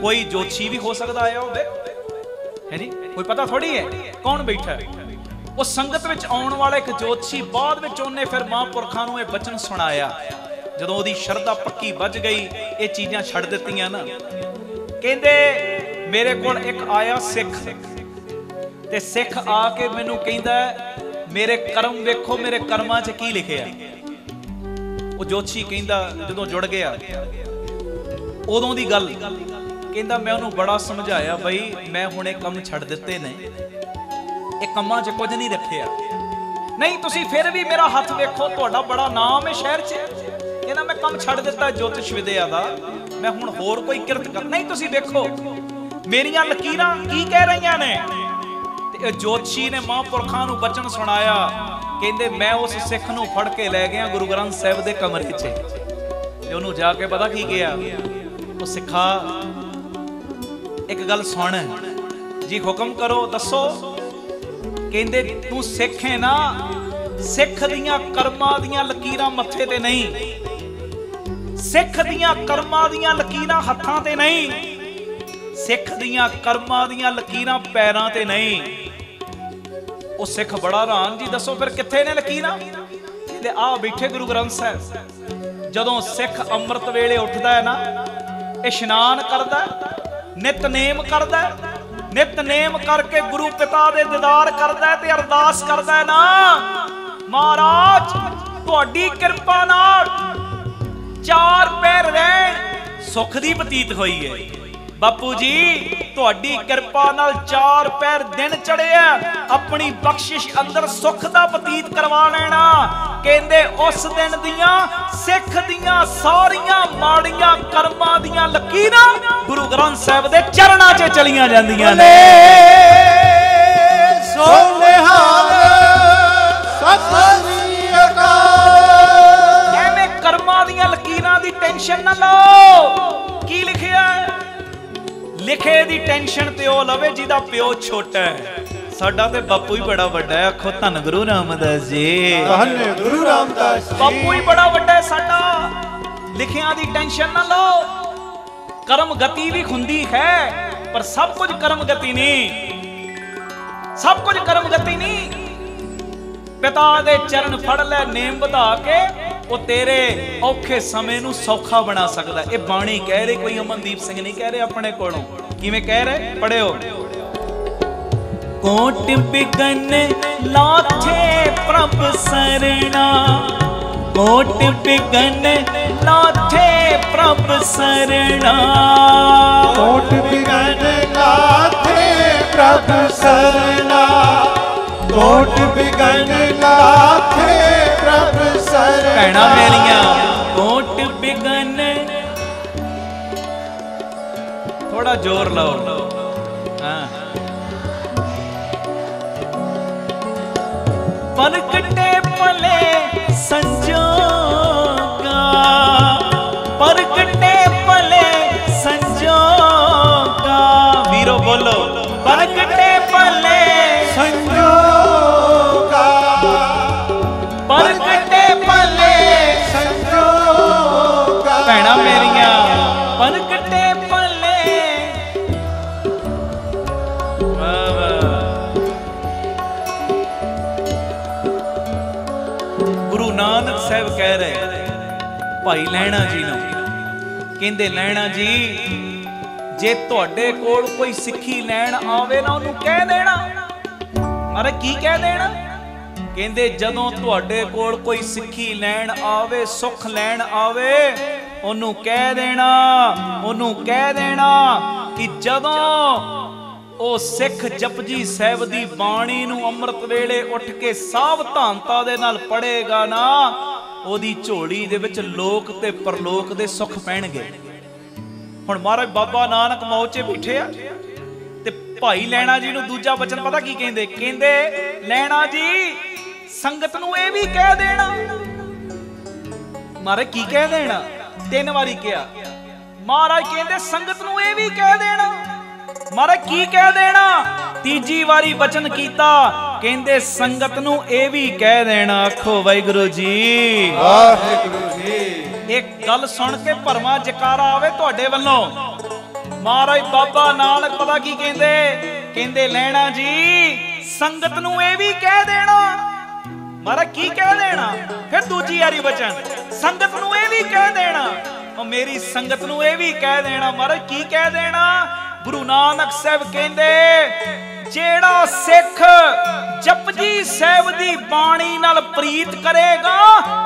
ਕੋਈ ਜੋਤਸ਼ੀ ਵੀ ਹੋ ਸਕਦਾ ਆਇਆ ਹੋਵੇ ਹੈ ਜੀ ਕੋਈ ਪਤਾ ਥੋੜੀ ਹੈ ਕੌਣ ਬੈਠਾ ਉਹ ਸੰਗਤ ਵਿੱਚ ਆਉਣ ਵਾਲਾ ਇੱਕ ਜੋਤਸ਼ੀ ਬਾਅਦ ਵਿੱਚ ਉਹਨੇ ਫਿਰ ਮਹਾਂਪੁਰਖਾਂ ਨੂੰ ਇਹ ਬਚਨ ਸੁਣਾਇਆ ਜਦੋਂ ਉਹਦੀ ਸ਼ਰਧਾ ਪੱਕੀ ਵੱਜ ਗਈ ਇਹ ਚੀਜ਼ਾਂ ਛੱਡ ਦਿੱਤੀਆਂ ਨਾ ਕਹਿੰਦੇ मेरे को एक आया सिख ते सिख आके मैनू कहंदा मेरे कर्म वेखो, मेरे कर्मां च की लिखिया। वो जोशी कहंदा जदों जुड़ गया उदों दी गल कहंदा मैं उन्होंने बड़ा समझाया बई मैं हुणे कम छड़ दिते ने, ये कमां च कुछ नहीं रखिया, नहीं तुसी फिर भी मेरा हथ वेखो, तुहाडा बड़ा नाम है शहर च, कहना मैं कम छड़ दिता ज्योतिष विद्या दा, मैं हुण होर कोई किरत कर, नहीं तुसी देखो मेरियां लकीरां की कह रही ने। ते जोतशी ने महापुरखां नूं बचन सुनाया, कहंदे मैं उस सिख नूं फड़ के लै गया गुरु ग्रंथ साहिब दे कमरे च, ते ओनूं जाके पता की किया, ओ सिखा एक गल सुन जी, हुक्म करो दसो। कहंदे तू सिख है ना, सिख दियां कर्मां दियां लकीरां मत्थे ते नहीं, सिख दियां कर्मां दियां लकीरां हत्थां ते नहीं, सिख दियां कर्मां दियां लकीरां पैरां ते नहीं। ओ सिख बड़ा हैरान जी, दसो फिर कित्थे ने लकीरां? ते आ बैठे गुरु ग्रंथ साहिब। जदों सिख अंमृत वेले उठदा है ना, इशनान करदा, नितनेम करदा, नितनेम करके गुरु पिता दे दीदार करदा ते अरदास करदा है ना, महाराज तुहाडी किरपा नाल चार पैर रहन सुख दी बतीत होई है। बापू जी तुहाडी किरपा नाल चार पैर दिन चढ़िया, अपनी बख्शिश अंदर सुख दा बतीत करवा लेना। कहंदे उस दिन दियां सिख दियां सारियां माड़ियां कर्मां दियां लकीरां गुरु ग्रंथ साहिब दे चरणां 'च चलियां जांदियां ने। सोनिहाल सत श्री अकाल। एवें कर्मां दियां लकीरां दी टेंशन ना लो। की लिखिया? लिखे दी टेंशन ते ओ लवे जिदा प्यो छोटा है। साडा ते बापू ही बड़ा वड्डा है, आखो धन गुरु रामदास जी, धन गुरु रामदास जी। बापू ही बड़ा वड्डा है साडा। लिखियां दी टेंशन ना लो। कर्म गति भी हुंदी है पर सब कुछ कर्म गति नहीं, सब कुछ कर्म गति नहीं। पिता दे चरण फड़ ले नेम वधा के, वो तेरे औखे समय नूं सौखा बना सकदा है। ये बाणी कह रहे, कोई अमनदीप सिंह नहीं कह रहे अपने कोलों। किवें कह रहे? पढ़ियो। कोट बिगन लाथे प्रभ सरना, कोट बिगन लाथे प्रभ सरना, कोट बिगन लाथे प्रभ सरना, कोट बिगन लाथे प्रभ सरना। भैणा मेरियां कोट बिगन, थोड़ा जोर लाओ। हाँ। परकटे पले संजोगा, परकटे पले संजोगा। वीरो बोलो, परकटे पले संजोगा, परकटे पले संजोगा। भैणा मेरियां परकटे पले। वाह वाह। गुरु नानक साहब कह रहे भाई लैणा जी नूं, कहंदे लैणा जी जे तुहाडे कोल कोई सिੱਖੀ लैण आवे ना ਉਹਨੂੰ कह देना। अरे की कह देना? कहंदे जदों तुहाडे कोल कोई सिੱਖੀ लैण आवे, सुख लैण आवे, ਉਹਨੂੰ कह देना, ਉਹਨੂੰ कह देना कि जदों ਉਹ ਸਿੱਖ ਜਪਜੀ ਸਾਹਿਬ ਦੀ ਬਾਣੀ ਨੂੰ ਅੰਮ੍ਰਿਤ ਵੇਲੇ ਉੱਠ ਕੇ ਸਾਵਧਾਨਤਾ ਦੇ ਨਾਲ ਪੜ੍ਹੇਗਾ ਨਾ, ਉਹਦੀ ਝੋਲੀ ਦੇ ਵਿੱਚ ਲੋਕ ਤੇ ਪਰਲੋਕ ਦੇ ਸੁੱਖ ਪੈਣਗੇ। ਹੁਣ ਮਹਾਰਾਜ ਬਾਬਾ ਨਾਨਕ ਮੌਚੇ ਬੈਠੇ ਆ ਤੇ ਭਾਈ ਲੈਣਾ ਜੀ ਨੂੰ ਦੂਜਾ ਬਚਨ ਪਤਾ ਕੀ ਕਹਿੰਦੇ? ਕਹਿੰਦੇ ਲੈਣਾ ਜੀ ਸੰਗਤ ਨੂੰ ਇਹ ਵੀ ਕਹਿ ਦੇਣਾ। ਮਹਾਰਾਜ ਕੀ ਕਹਿ ਦੇਣਾ? 3 ਵਾਰੀ ਕਿਹਾ। ਮਹਾਰਾਜ ਕਹਿੰਦੇ ਸੰਗਤ ਨੂੰ ਇਹ ਵੀ ਕਹਿ ਦੇਣਾ। ਮਹਾਰਾਜ ਕੀ ਕਹਿ ਦੇਣਾ? ਤੀਜੀ ਵਾਰੀ ਬਚਨ ਕੀਤਾ, ਕਹਿੰਦੇ ਸੰਗਤ ਨੂੰ ਇਹ ਵੀ ਕਹਿ ਦੇਣਾ। ਆਖੋ ਵਾਹਿਗੁਰੂ ਜੀ, ਵਾਹਿਗੁਰੂ ਜੀ। ਇੱਕ ਗੱਲ ਸੁਣ ਕੇ ਭਰਵਾਂ ਜਕਾਰਾ ਆਵੇ ਤੁਹਾਡੇ ਵੱਲੋਂ। ਮਹਾਰਾਜ ਬਾਬਾ ਨਾਨਕ ਪਤਾ ਕੀ ਕਹਿੰਦੇ? ਕਹਿੰਦੇ ਲੈਣਾ ਜੀ ਸੰਗਤ ਨੂੰ ਇਹ ਵੀ ਕਹਿ ਦੇਣਾ। ਮਹਾਰਾਜ ਕੀ ਕਹਿ ਦੇਣਾ? ਫਿਰ ਦੂਜੀ ਵਾਰੀ ਬਚਨ, ਸੰਗਤ ਨੂੰ ਇਹ ਵੀ ਕਹਿ ਦੇਣਾ। ਉਹ ਮੇਰੀ ਸੰਗਤ ਨੂੰ ਇਹ ਵੀ ਕਹਿ ਦੇਣਾ। ਮਹਾਰਾਜ ਕੀ ਕਹਿ ਦੇਣਾ? गुरु नानक साहब कहंदे जेड़ा सिख जपजी साहब दी बाणी नाल प्रीत करेगा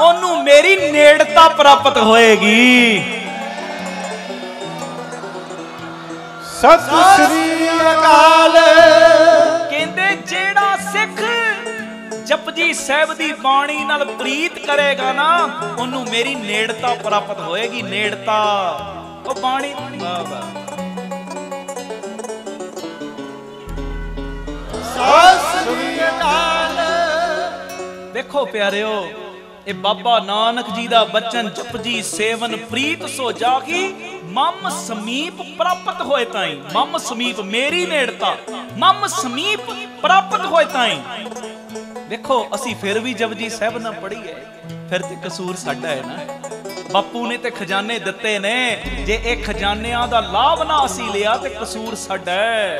ओनू मेरी नेड़ता प्राप्त होएगी। सत श्री अकाल। कहंदे जेड़ा सिख जपजी साहब दी बाणी नाल प्रीत करेगा ना ओनू मेरी नेड़ता प्राप्त होएगी। नेड़ता ओ बाणी वाह वाह। देखो प्यारिओ ये बाबा नानक जी दा बचन जपजी सेवन प्रीत सो जागी मम समीप प्राप्त होए ताई। मम समीप मेरी नेड़ता मम समीप प्राप्त होए ताई। देखो असी फिर भी जपजी साहब ना पढ़ी है फिर ते कसूर साडा है ना। बापू ने ते खजाने दिते ने जे ए खजानियां दा लाभ ना असी लिया ते कसूर साडा है।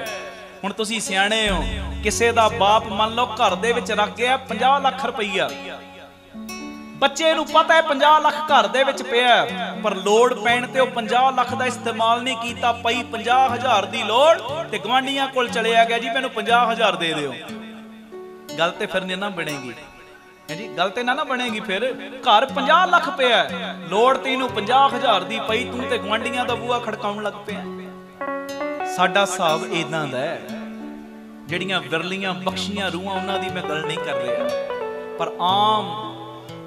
हुण तुसीं सियाणे हो किसे दा बाप मान लो घर दे विच रख गया 50 लाख रुपया बच्चे नूं पता है 50 लाख घर दे विच पिया पर लोड़ पैण ते ओ 50 लाख दा इस्तेमाल नहीं कीता पई 50,000 दी लोड़ ते गवांढियां कोल चले आ गया जी मैनूं 50,000 दे दिओ। गल ते फिर नहीं ना बनेगी है जी। गल ते ना बनेगी फिर घर 50 लाख पिया लोड़ तैनूं 50,000 दी पई तूं ते गवांढियां दा बूहा खड़काउण लग पिया। साडा हिसाब इदां दा है ਜਿਹੜੀਆਂ ਵਿਰਲੀਆਂ ਬਖਸ਼ੀਆਂ ਰੂਹਾਂ ਉਹਨਾਂ ਦੀ ਮੈਂ ਗੱਲ ਨਹੀਂ ਕਰ ਰਿਹਾ ਪਰ ਆਮ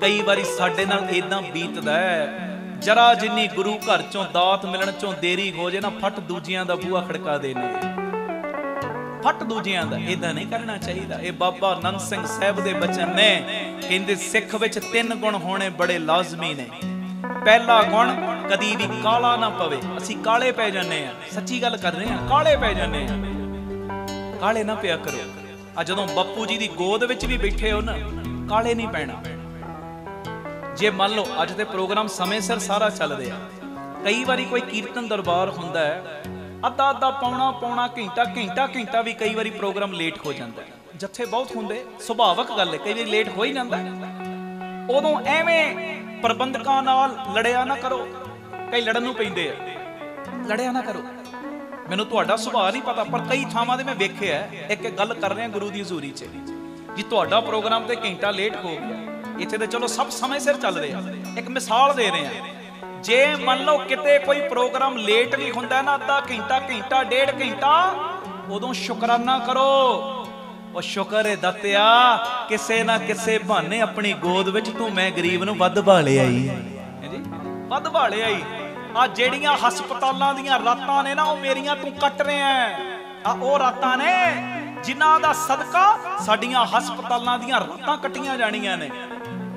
ਕਈ ਵਾਰੀ ਸਾਡੇ ਨਾਲ ਇਦਾਂ ਬੀਤਦਾ ਹੈ ਜਰਾ ਜਿੰਨੀ ਗੁਰੂ ਘਰ ਚੋਂ ਦਾਤ ਮਿਲਣ ਚੋਂ ਦੇਰੀ ਹੋ ਜੇ ਨਾ ਫਟ ਦੂਜਿਆਂ ਦਾ ਬੂਹਾ ਖੜਕਾ ਦੇਨੇ ਫਟ ਦੂਜਿਆਂ ਦਾ। ਇਦਾਂ ਨਹੀਂ ਕਰਨਾ ਚਾਹੀਦਾ। ਇਹ ਬਾਬਾ ਨੰਦ ਸਿੰਘ ਸਾਹਿਬ ਦੇ ਬਚਨ ਨੇ ਕਹਿੰਦੇ ਸਿੱਖ ਵਿੱਚ 3 ਗੁਣ ਹੋਣੇ ਬੜੇ ਲਾਜ਼ਮੀ ਨੇ। ਪਹਿਲਾ ਗੁਣ ਕਦੀ ਵੀ ਕਾਲਾ ਨਾ ਪਵੇ। ਅਸੀਂ ਕਾਲੇ ਪੈ ਜਾਂਦੇ ਆ ਸੱਚੀ ਗੱਲ ਕਰ ਰਹੇ ਆ ਕਾਲੇ ਪੈ ਜਾਂਦੇ ਆ ਕਾਲੇ ਨਾ ਪਿਆ ਕਰੋ। ਆ ਜਦੋਂ ਬਾਪੂ ਜੀ ਦੀ ਗੋਦ ਵਿੱਚ ਵੀ ਬੈਠੇ ਹੋ ਨਾ ਕਾਲੇ ਨਹੀਂ ਪੈਣਾ। ਜੇ ਮੰਨ ਲਓ ਅੱਜ ਦੇ ਪ੍ਰੋਗਰਾਮ ਸਮੇਂ ਸਿਰ ਸਾਰਾ ਚੱਲ ਰਿਹਾ ਕਈ ਵਾਰੀ ਕੋਈ ਕੀਰਤਨ ਦਰਬਾਰ ਹੁੰਦਾ ਹੈ ਅੱਧਾ ਪੌਣਾ ਘੰਟਾ ਵੀ ਕਈ ਵਾਰੀ ਪ੍ਰੋਗਰਾਮ ਲੇਟ ਹੋ ਜਾਂਦਾ ਹੈ। ਜੱਥੇ ਬਹੁਤ ਹੁੰਦੇ ਸੁਭਾਵਿਕ ਗੱਲ ਹੈ ਕਈ ਵਾਰੀ ਲੇਟ ਹੋ ਹੀ ਜਾਂਦਾ। ਉਦੋਂ ਐਵੇਂ ਪ੍ਰਬੰਧਕਾਂ ਨਾਲ ਲੜਿਆ ਨਾ ਕਰੋ। ਕਈ ਲੜਨ ਨੂੰ ਪੈਂਦੇ ਆ ਲੜਿਆ ਨਾ ਕਰੋ। ਮੈਨੂੰ ਤੁਹਾਡਾ ਸੁਭਾਅ ਨਹੀਂ ਪਤਾ ਪਰ ਕਈ ਥਾਵਾਂ ਤੇ ਮੈਂ ਵੇਖਿਆ ਇੱਕ ਗੱਲ ਕਰ ਰਿਹਾ ਗੁਰੂ ਦੀ ਹਜ਼ੂਰੀ 'ਚ ਜੀ ਤੁਹਾਡਾ ਪ੍ਰੋਗਰਾਮ ਤੇ ਘੰਟਾ ਲੇਟ ਹੋ ਗਿਆ ਇੱਥੇ ਤੇ ਚਲੋ ਸਭ ਸਮੇਂ ਸਿਰ ਚੱਲ ਰਿਹਾ। ਇੱਕ ਮਿਸਾਲ ਦੇ ਰਹੇ ਆ ਜੇ ਮੰਨ ਲਓ ਕਿਤੇ ਕੋਈ ਪ੍ਰੋਗਰਾਮ ਲੇਟ ਵੀ ਹੁੰਦਾ ਨਾ ਅੱਧਾ ਘੰਟਾ ਡੇਢ ਘੰਟਾ ਉਦੋਂ ਸ਼ੁਕਰਾਨਾ ਕਰੋ। ਉਹ ਸ਼ੁਕਰ ਹੈ ਦਾਤਿਆ ਕਿਸੇ ਨਾ ਕਿਸੇ ਬਹਾਨੇ ਆਪਣੀ ਗੋਦ ਵਿੱਚ ਤੂੰ ਮੈਂ ਗਰੀਬ ਨੂੰ ਵੱਧ ਭਾਲਿਆ ਈ ਹੈ ਜੀ ਵੱਧ ਭਾਲਿਆ ਈ। ਆ ਜਿਹੜੀਆਂ ਹਸਪਤਾਲਾਂ ਦੀਆਂ ਰਾਤਾਂ ਨੇ ਨਾ ਉਹ ਮੇਰੀਆਂ ਤੂੰ ਕੱਟ ਰਿਹਾ ਆ ਉਹ ਰਾਤਾਂ ਨੇ ਜਿਨ੍ਹਾਂ ਦਾ ਸਦਕਾ ਸਾਡੀਆਂ ਹਸਪਤਾਲਾਂ ਦੀਆਂ ਰਾਤਾਂ ਕੱਟੀਆਂ ਜਾਣੀਆਂ ਨੇ।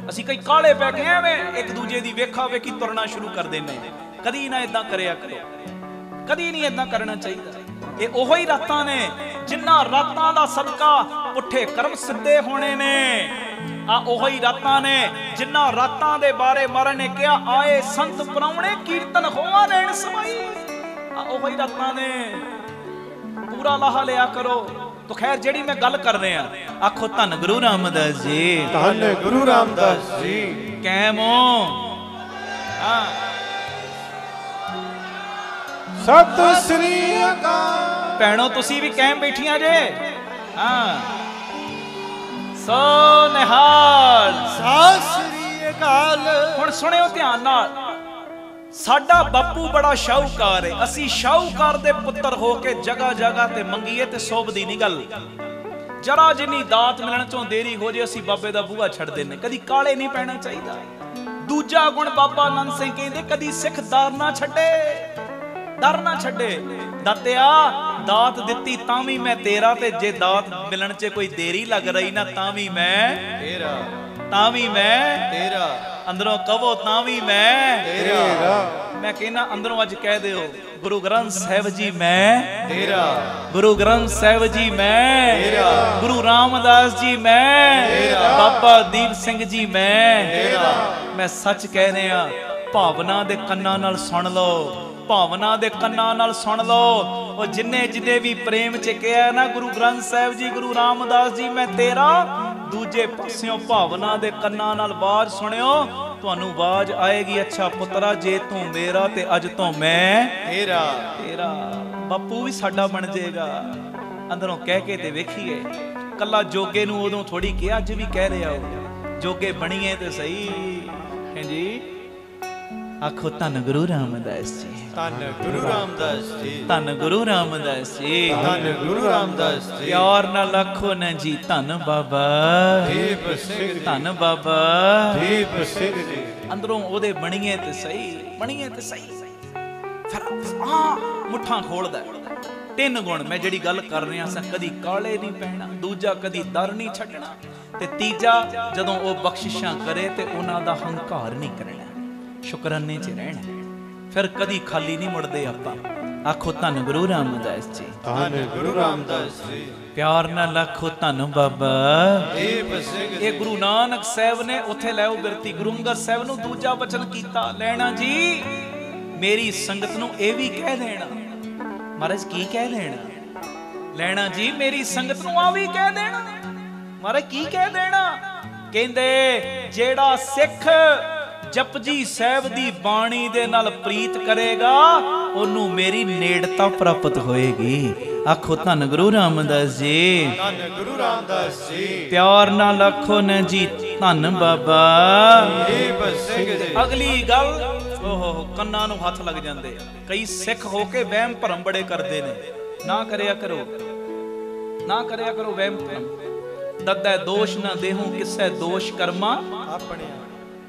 ਅਸੀਂ ਕਈ ਕਾਲੇ ਪੈ ਗਏ ਐਵੇਂ ਇੱਕ ਦੂਜੇ ਦੀ ਵੇਖਾ ਵੇਖੀ ਤੁਰਨਾ ਸ਼ੁਰੂ ਕਰ ਦਿੰਦੇ। ਕਦੀ ਨਾ ਇਦਾਂ ਕਰਿਆ ਕਰੋ ਕਦੀ ਨਹੀਂ ਇਦਾਂ ਕਰਨਾ ਚਾਹੀਦਾ। ਇਹ ਉਹੋ ਹੀ ਰਾਤਾਂ ਨੇ ਜਿਨ੍ਹਾਂ ਰਾਤਾਂ ਦਾ ਸਦਕਾ ਪੁੱਠੇ ਕਰਮ ਸਿੱਧੇ ਹੋਣੇ ਨੇ। ਆ ਉਹੀ ਰਾਤਾਂ ਨੇ ਜਿਨ੍ਹਾਂ ਰਾਤਾਂ ਦੇ ਬਾਰੇ ਮਹਾਰਾਜ ਨੇ ਕਿਹਾ ਆਏ ਸੰਤ ਪ੍ਰਾਹੁਣੇ ਕੀਰਤਨ ਹੋਆ ਲੈਣ ਸਮਾਈ। ਆ ਉਹੀ ਰਾਤਾਂ ਨੇ ਪੂਰਾ ਲਾਹਾ ਲਿਆ ਕਰੋ। तो खैर जेड़ी मैं गल कर रहे हैं आखो धन गुरु रामदास जी धन गुरु रामदास जी कैम हो। हाँ सत श्री अकाल भैणो तुसी भी कैम बैठिया जे। हाँ सो निहाल सत श्री अकाल। हुण सुनियो ध्यान नाल साडा बापू बड़ा शाहूकार है। असी शाहूकार दे पुत्र हो के जगह जगह ते मंगीए ते सोभदी नहीं गल। जरा जिन्नी दात मिलण चों देरी हो जे असी बाबे दा बूहा छड़ देने कदी काले नहीं पैना चाहिए। दूजा गुण बाबा नंद सिंह कहंदे कदी सिख दर ना छड्डे डर ना छड्डे। दातिया दात दित्ती तां वी मैं तेरा ते जे दात मिलण च कोई देरी लग रही ना तां वी मैं तेरा तां वी मैं तेरा अंदरों कहो तां वी मैं तेरा। मैं कहना अंदरों अज कह दिओ गुरु ग्रंथ साहिब जी मैं तेरा गुरु ग्रंथ साहिब जी मैं तेरा गुरु रामदास जी मैं तेरा बाबा दीप सिंह जी मैं तेरा। मैं सच कह रहा भावना दे कन्ना नाल सुन लो भावना दे कन्ना नाल सुन लो। और जिन्ने जिन्ने भी प्रेम च कहा ना गुरु ग्रंथ साहिब जी गुरु रामदास जी मैं तेरा दूजे पास्यों भावना दे कन्ना नाल आवाज सुनियो तुहानू आवाज आएगी अच्छा पुत्रा जे तू मेरा ते अज तो मैं तेरा तेरा। ਬਾਪੂ ਵੀ ਸਾਡਾ ਬਣ ਜਾਏਗਾ। ਅੰਦਰੋਂ ਕਹਿ ਕੇ ਤੇ ਵੇਖੀਏ, ਕੱਲਾ ਜੋਗੇ ਨੂੰ ਉਦੋਂ ਥੋੜੀ ਕਿਹਾ, ਅੱਜ ਵੀ ਕਹਿ ਰਿਹਾ ਹੋ, ਜੋਗੇ ਬਣੀਏ ਤੇ ਸਹੀ। ਹਾਂਜੀ, ਆਖੋ ਧੰਨ ਗੁਰੂ ਰਾਮਦਾਸ ਜੀ, ਧੰਨ ਗੁਰੂ ਰਾਮਦਾਸ ਜੀ, ਧੰਨ ਗੁਰੂ ਰਾਮਦਾਸ ਜੀ, ਧੰਨ ਗੁਰੂ ਰਾਮਦਾਸ ਜੀ। ਪਿਆਰ ਨਾਲ ਆਖੋ ਨਾ ਜੀ, ਧੰਨ ਬਾਬਾ ਦੀਪ ਸਿੰਘ ਜੀ, ਧੰਨ ਬਾਬਾ ਦੀਪ ਸਿੰਘ ਜੀ। ਅੰਦਰੋਂ ਉਹਦੇ ਬਣੀਏ ਤੇ ਸਹੀ, ਬਣੀਏ ਤੇ ਸਹੀ। ਫਿਰ ਮੁੱਠਾਂ ਖੋਲਦਾ। ਤਿੰਨ ਗੁਣ ਮੈਂ ਜਿਹੜੀ ਗੱਲ ਕਰ ਰਿਹਾ ਸਾਂ, ਕਦੀ ਕਾਲੇ ਨਹੀਂ ਪੈਣਾ, ਦੂਜਾ ਕਦੀ ਦਰ ਨਹੀਂ ਛੱਡਣਾ, ਤੇ ਤੀਜਾ ਜਦੋਂ ਉਹ ਬਖਸ਼ਿਸ਼ਾਂ ਕਰੇ ਤੇ ਉਹਨਾਂ ਦਾ ਹੰਕਾਰ ਨਹੀਂ ਕਰਨਾ, ਸ਼ੁਕਰਾਨੇ 'ਚ ਰਹਿਣਾ। ਫਿਰ ਕਦੀ ਖਾਲੀ ਨਹੀਂ ਮੁੜਦੇ ਆਪਾਂ। ਆਖੋ ਧੰਨ ਗੁਰੂ ਰਾਮਦਾਸ ਜੀ, ਧੰਨ ਗੁਰੂ ਰਾਮਦਾਸ ਜੀ। ਪਿਆਰ ਨਾਲ ਆਖੋ ਧੰਨ ਬਾਬਾ ਦੀਪ ਸਿੰਘ ਜੀ। ਇਹ ਗੁਰੂ ਨਾਨਕ ਸਾਹਿਬ ਨੇ ਉੱਥੇ ਲੈ ਉਹ ਬਿਰਤੀ, ਗੁਰੂ ਅੰਗਦ ਸਾਹਿਬ ਨੂੰ ਦੂਜਾ ਵਚਨ ਕੀਤਾ, ਲੈਣਾ ਜੀ ਮੇਰੀ ਸੰਗਤ ਨੂੰ ਇਹ ਵੀ ਕਹਿ ਦੇਣਾ। ਮਹਾਰਾਜ ਕੀ ਕਹਿ ਦੇਣਾ? ਲੈਣਾ ਜੀ ਮੇਰੀ ਸੰਗਤ ਨੂੰ ਆ ਵੀ ਕਹਿ ਦੇਣਾ। ਮਹਾਰਾਜ ਕੀ ਕਹਿ ਦੇਣਾ? ਕਹਿੰਦੇ ਜਿਹੜਾ ਸਿੱਖ ਜਪਜੀ ਸਾਹਿਬ ਦੀ ਬਾਣੀ ਦੇ ਨਾਲ ਪ੍ਰੀਤ ਕਰੇਗਾ, ਉਹਨੂੰ ਮੇਰੀ ਨੇੜਤਾ ਪ੍ਰਾਪਤ ਹੋਏਗੀ। ਆਖੋ ਧੰਨ ਗੁਰੂ ਰਾਮਦਾਸ ਜੀ, ਧੰਨ ਗੁਰੂ ਰਾਮਦਾਸ ਜੀ। ਪਿਆਰ ਨਾਲ ਆਖੋ ਨਾ ਜੀ, ਧੰਨ ਬਾਬਾ ਦੀਪ ਸਿੰਘ ਜੀ। ਅਗਲੀ ਗੱਲ, ਓਹੋ ਕੰਨਾਂ ਨੂੰ ਹੱਥ ਲੱਗ ਜਾਂਦੇ। ਕਈ ਸਿੱਖ ਹੋ ਕੇ ਵਹਿਮ ਭਰਮ ਬੜੇ ਕਰਦੇ ਨੇ। ਨਾ ਕਰਿਆ ਕਰੋ, ਨਾ ਕਰਿਆ ਕਰੋ ਵਹਿਮ ਭਰਮ। ਦੱਦਾ ਦੋਸ਼ ਨਾ ਦੇਹੂੰ ਕਿਸੈ ਦੋਸ਼ ਕਰਮਾ ਆਪਣੇ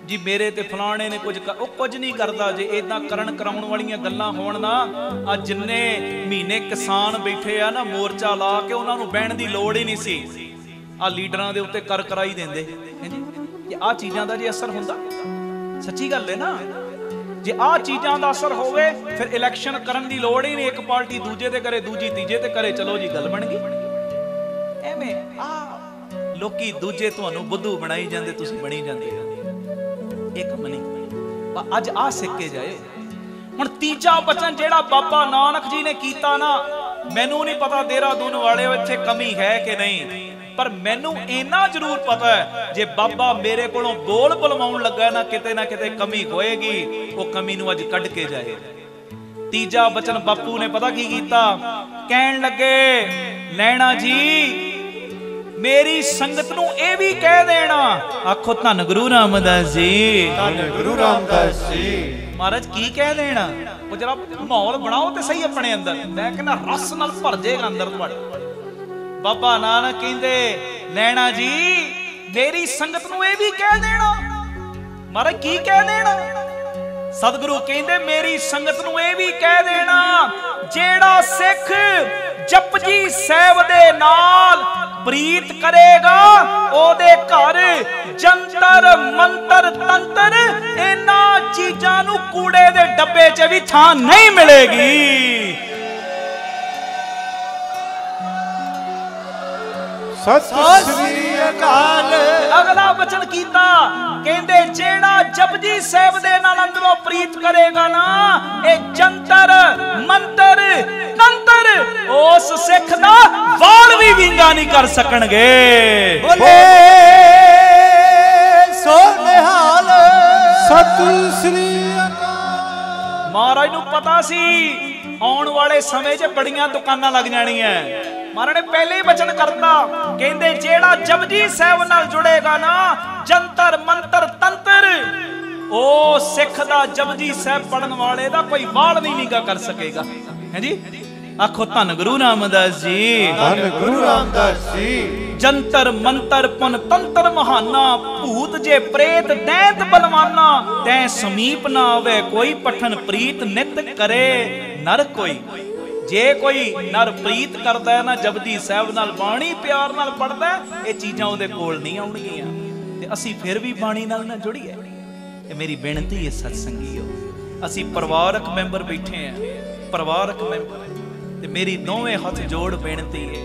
ਜੀ, ਮੇਰੇ ਤੇ ਫਲਾਣੇ ਨੇ ਕੁਝ ਉਹ ਕੁਝ ਨਹੀਂ ਕਰਦਾ। ਜੇ ਇਦਾਂ ਕਰਨ ਕਰਾਉਣ ਵਾਲੀਆਂ ਗੱਲਾਂ ਹੋਣ ਨਾ, ਆ ਜਿੰਨੇ ਮਹੀਨੇ ਕਿਸਾਨ ਬੈਠੇ ਆ ਨਾ ਮੋਰਚਾ ਲਾ ਕੇ, ਉਹਨਾਂ ਨੂੰ ਬਹਿਣ ਦੀ ਲੋੜ ਹੀ ਨਹੀਂ ਸੀ। ਆ ਲੀਡਰਾਂ ਦੇ ਉੱਤੇ ਕਰ ਕਰਾਈ ਦਿੰਦੇ। ਜੇ ਆ ਚੀਜ਼ਾਂ ਦਾ ਜੇ ਅਸਰ ਹੁੰਦਾ, ਸੱਚੀ ਗੱਲ ਹੈ ਨਾ, ਜੇ ਆ ਚੀਜ਼ਾਂ ਦਾ ਅਸਰ ਹੋਵੇ ਫਿਰ ਇਲੈਕਸ਼ਨ ਕਰਨ ਦੀ ਲੋੜ ਹੀ ਨਹੀਂ। ਇੱਕ ਪਾਰਟੀ ਦੂਜੇ ਤੇ ਕਰੇ, ਦੂਜੀ ਤੀਜੇ ਤੇ ਕਰੇ, ਚਲੋ ਜੀ ਗੱਲ ਬਣ ਗਈ। ਐਵੇਂ ਲੋਕੀ ਦੂਜੇ ਤੁਹਾਨੂੰ ਬੁੱਧੂ ਬਣਾਈ ਜਾਂਦੇ, ਤੁਸੀਂ ਬਣੀ ਜਾਂਦੇ। ਇੱਕ ਮਨੀ ਅੱਜ ਆ ਸਿੱਕੇ ਜਾਏ। ਹੁਣ ਤੀਜਾ ਬਚਨ ਜਿਹੜਾ ਬਾਬਾ ਨਾਨਕ ਜੀ ਨੇ ਕੀਤਾ ਨਾ, ਮੈਨੂੰ ਨਹੀਂ ਪਤਾ ਦੇਹਰਾਦੂਨ ਵਾਲਿਓ ਇੱਥੇ ਕਮੀ ਹੈ ਕਿ ਨਹੀਂ, ਪਰ ਮੈਨੂੰ ਇੰਨਾ ਜ਼ਰੂਰ ਪਤਾ ਹੈ, ਜੇ ਬਾਬਾ ਮੇਰੇ ਕੋਲੋਂ ਬੋਲ ਬੁਲਵਾਉਣ ਲੱਗਾ ਨਾ, ਕਿਤੇ ਨਾ ਕਿਤੇ ਕਮੀ ਹੋਏਗੀ। ਉਹ ਕਮੀ ਨੂੰ ਅੱਜ ਕੱਢ ਕੇ ਜਾਏ। ਤੀਜਾ ਬਚਨ ਬਾਪੂ ਨੇ ਪਤਾ ਕੀ ਕੀਤਾ? ਕਹਿਣ ਲੱਗੇ, ਲੈਣਾ ਜੀ ਮੇਰੀ ਸੰਗਤ ਨੂੰ ਇਹ ਵੀ ਕਹਿ ਦੇਣਾ। ਆਖੋ ਧੰਨ ਗੁਰੂ ਰਾਮਦਾਸ ਜੀ, ਧੰਨ ਗੁਰੂ ਰਾਮਦਾਸ ਜੀ। ਮਹਾਰਾਜ ਕੀ ਕਹਿ ਦੇਣਾ? ਉਹ ਜਰਾ ਮਾਹੌਲ ਬਣਾਓ ਤੇ ਸਹੀ ਆਪਣੇ ਅੰਦਰ। ਮੈਂ ਕਹਿੰਦਾ ਰਸ ਨਾਲ ਭਰ ਜਾਏਗਾ ਅੰਦਰ ਤੁਹਾਡੇ। ਬਾਬਾ ਨਾਨਕ ਕਹਿੰਦੇ, ਲੈਣਾ ਜੀ ਮੇਰੀ ਸੰਗਤ ਨੂੰ ਇਹ ਵੀ ਕਹਿ ਦੇਣਾ। ਮਹਾਰਾਜ ਕੀ ਕਹਿ ਦੇਣਾ? ਸਤਿਗੁਰੂ ਕਹਿੰਦੇ, ਮੇਰੀ ਸੰਗਤ ਨੂੰ ਇਹ ਵੀ ਕਹਿ ਦੇਣਾ, ਜਿਹੜਾ ਸਿੱਖ ਜਪਜੀ ਸਾਹਿਬ ਦੇ ਨਾਲ ਪ੍ਰੀਤ ਕਰੇਗਾ, ਉਹਦੇ ਘਰ ਜੰਤਰ ਮੰਤਰ ਤੰਤਰ ਇਹਨਾਂ ਚੀਜ਼ਾਂ ਨੂੰ ਕੂੜੇ ਦੇ ਡੱਬੇ 'ਚ ਵੀ ਥਾਂ ਨਹੀਂ ਮਿਲੇਗੀ। ਸਤਿ ਸ੍ਰੀ ਅਕਾਲ। ਅਗਲਾ ਬਚਨ ਕੀਤਾ, ਕਹਿੰਦੇ ਜਿਹੜਾ ਜਪਜੀ ਸਾਹਿਬ ਦੇ ਨਾਲ ਅੰਦਰੋਂ ਪ੍ਰੀਤ ਕਰੇਗਾ ਨਾ, ਇਹ ਜੰਤਰ ਮੰਤਰ ਤੰਤਰ ਉਸ ਸਿੱਖ ਦਾ ਵਾਲ ਵੀ ਵਿੰਗਾ ਨਹੀਂ ਕਰ ਸਕਣਗੇ। ਬੋਲੇ ਸੋ ਨਿਹਾਲ। ਸਤਿ ਸ੍ਰੀ ਅਕਾਲ। ਮਹਾਰਾਜ ਨੂੰ ਪਤਾ ਸੀ ਆਉਣ ਵਾਲੇ ਸਮੇਂ 'ਚ ਬੜੀਆਂ ਦੁਕਾਨਾਂ ਲੱਗ ਜਾਣੀਆਂ। ਮਹਾਰਾਜ ਨੇ ਪਹਿਲੇ ਹੀ ਬਚਨ ਕਰਤਾ, ਕਹਿੰਦੇ ਜਿਹੜਾ ਜਪਜੀ ਸਾਹਿਬ ਨਾਲ ਜੁੜੇਗਾ ਨਾ, ਜੰਤਰ ਮੰਤਰ ਤੰਤਰ, ਉਹ ਸਿੱਖ ਦਾ ਜਪਜੀ ਸਾਹਿਬ ਪੜਨ ਵਾਲੇ ਦਾ ਕੋਈ ਵਾਲ ਨਹੀਂ ਵਿੰਗਾ ਕਰ ਸਕੇਗਾ। ਹਾਂਜੀ, ਆਖੋ ਧੰਨ ਗੁਰੂ ਰਾਮਦਾਸ ਜੀ, ਧੰਨ ਗੁਰੂ ਰਾਮਦਾਸ ਜੀ। ਜੰਤਰ ਮੰਤਰ ਪੁਨ ਤੰਤਰ ਮਹਾਨਾ, ਭੂਤ ਜੇ ਪ੍ਰੇਤ ਦੈਂਤ ਬਲਵਾਨਾ, ਤੈ ਸਮੀਪ ਨਾ ਆਵੇ ਕੋਈ ਪਠਨ ਪ੍ਰੀਤ ਨਿਤ ਕਰੇ ਨਰ ਕੋਈ। ਜੇ ਕੋਈ ਨਰ ਪ੍ਰੀਤ ਕਰਦਾ ਹੈ ਨਾ ਜਪਜੀ ਸਾਹਿਬ ਨਾਲ, ਬਾਣੀ ਪਿਆਰ ਨਾਲ ਪੜਦਾ, ਇਹ ਚੀਜ਼ਾਂ ਉਹਦੇ ਕੋਲ ਨਹੀਂ ਆਉਣਗੀਆਂ। ਤੇ ਅਸੀਂ ਫਿਰ ਵੀ ਬਾਣੀ ਨਾਲ ਨਾ ਜੁੜੀਏ। ਇਹ ਮੇਰੀ ਬੇਨਤੀ ਹੈ ਸਤਸੰਗੀਓ, ਅਸੀਂ ਪਰਿਵਾਰਕ ਮੈਂਬਰ ਬੈਠੇ ਆ, ਪਰਿਵਾਰਕ ਮੈਂਬਰ, ਤੇ ਮੇਰੀ ਦੋਵੇਂ ਹੱਥ ਜੋੜ ਬੇਨਤੀ ਹੈ,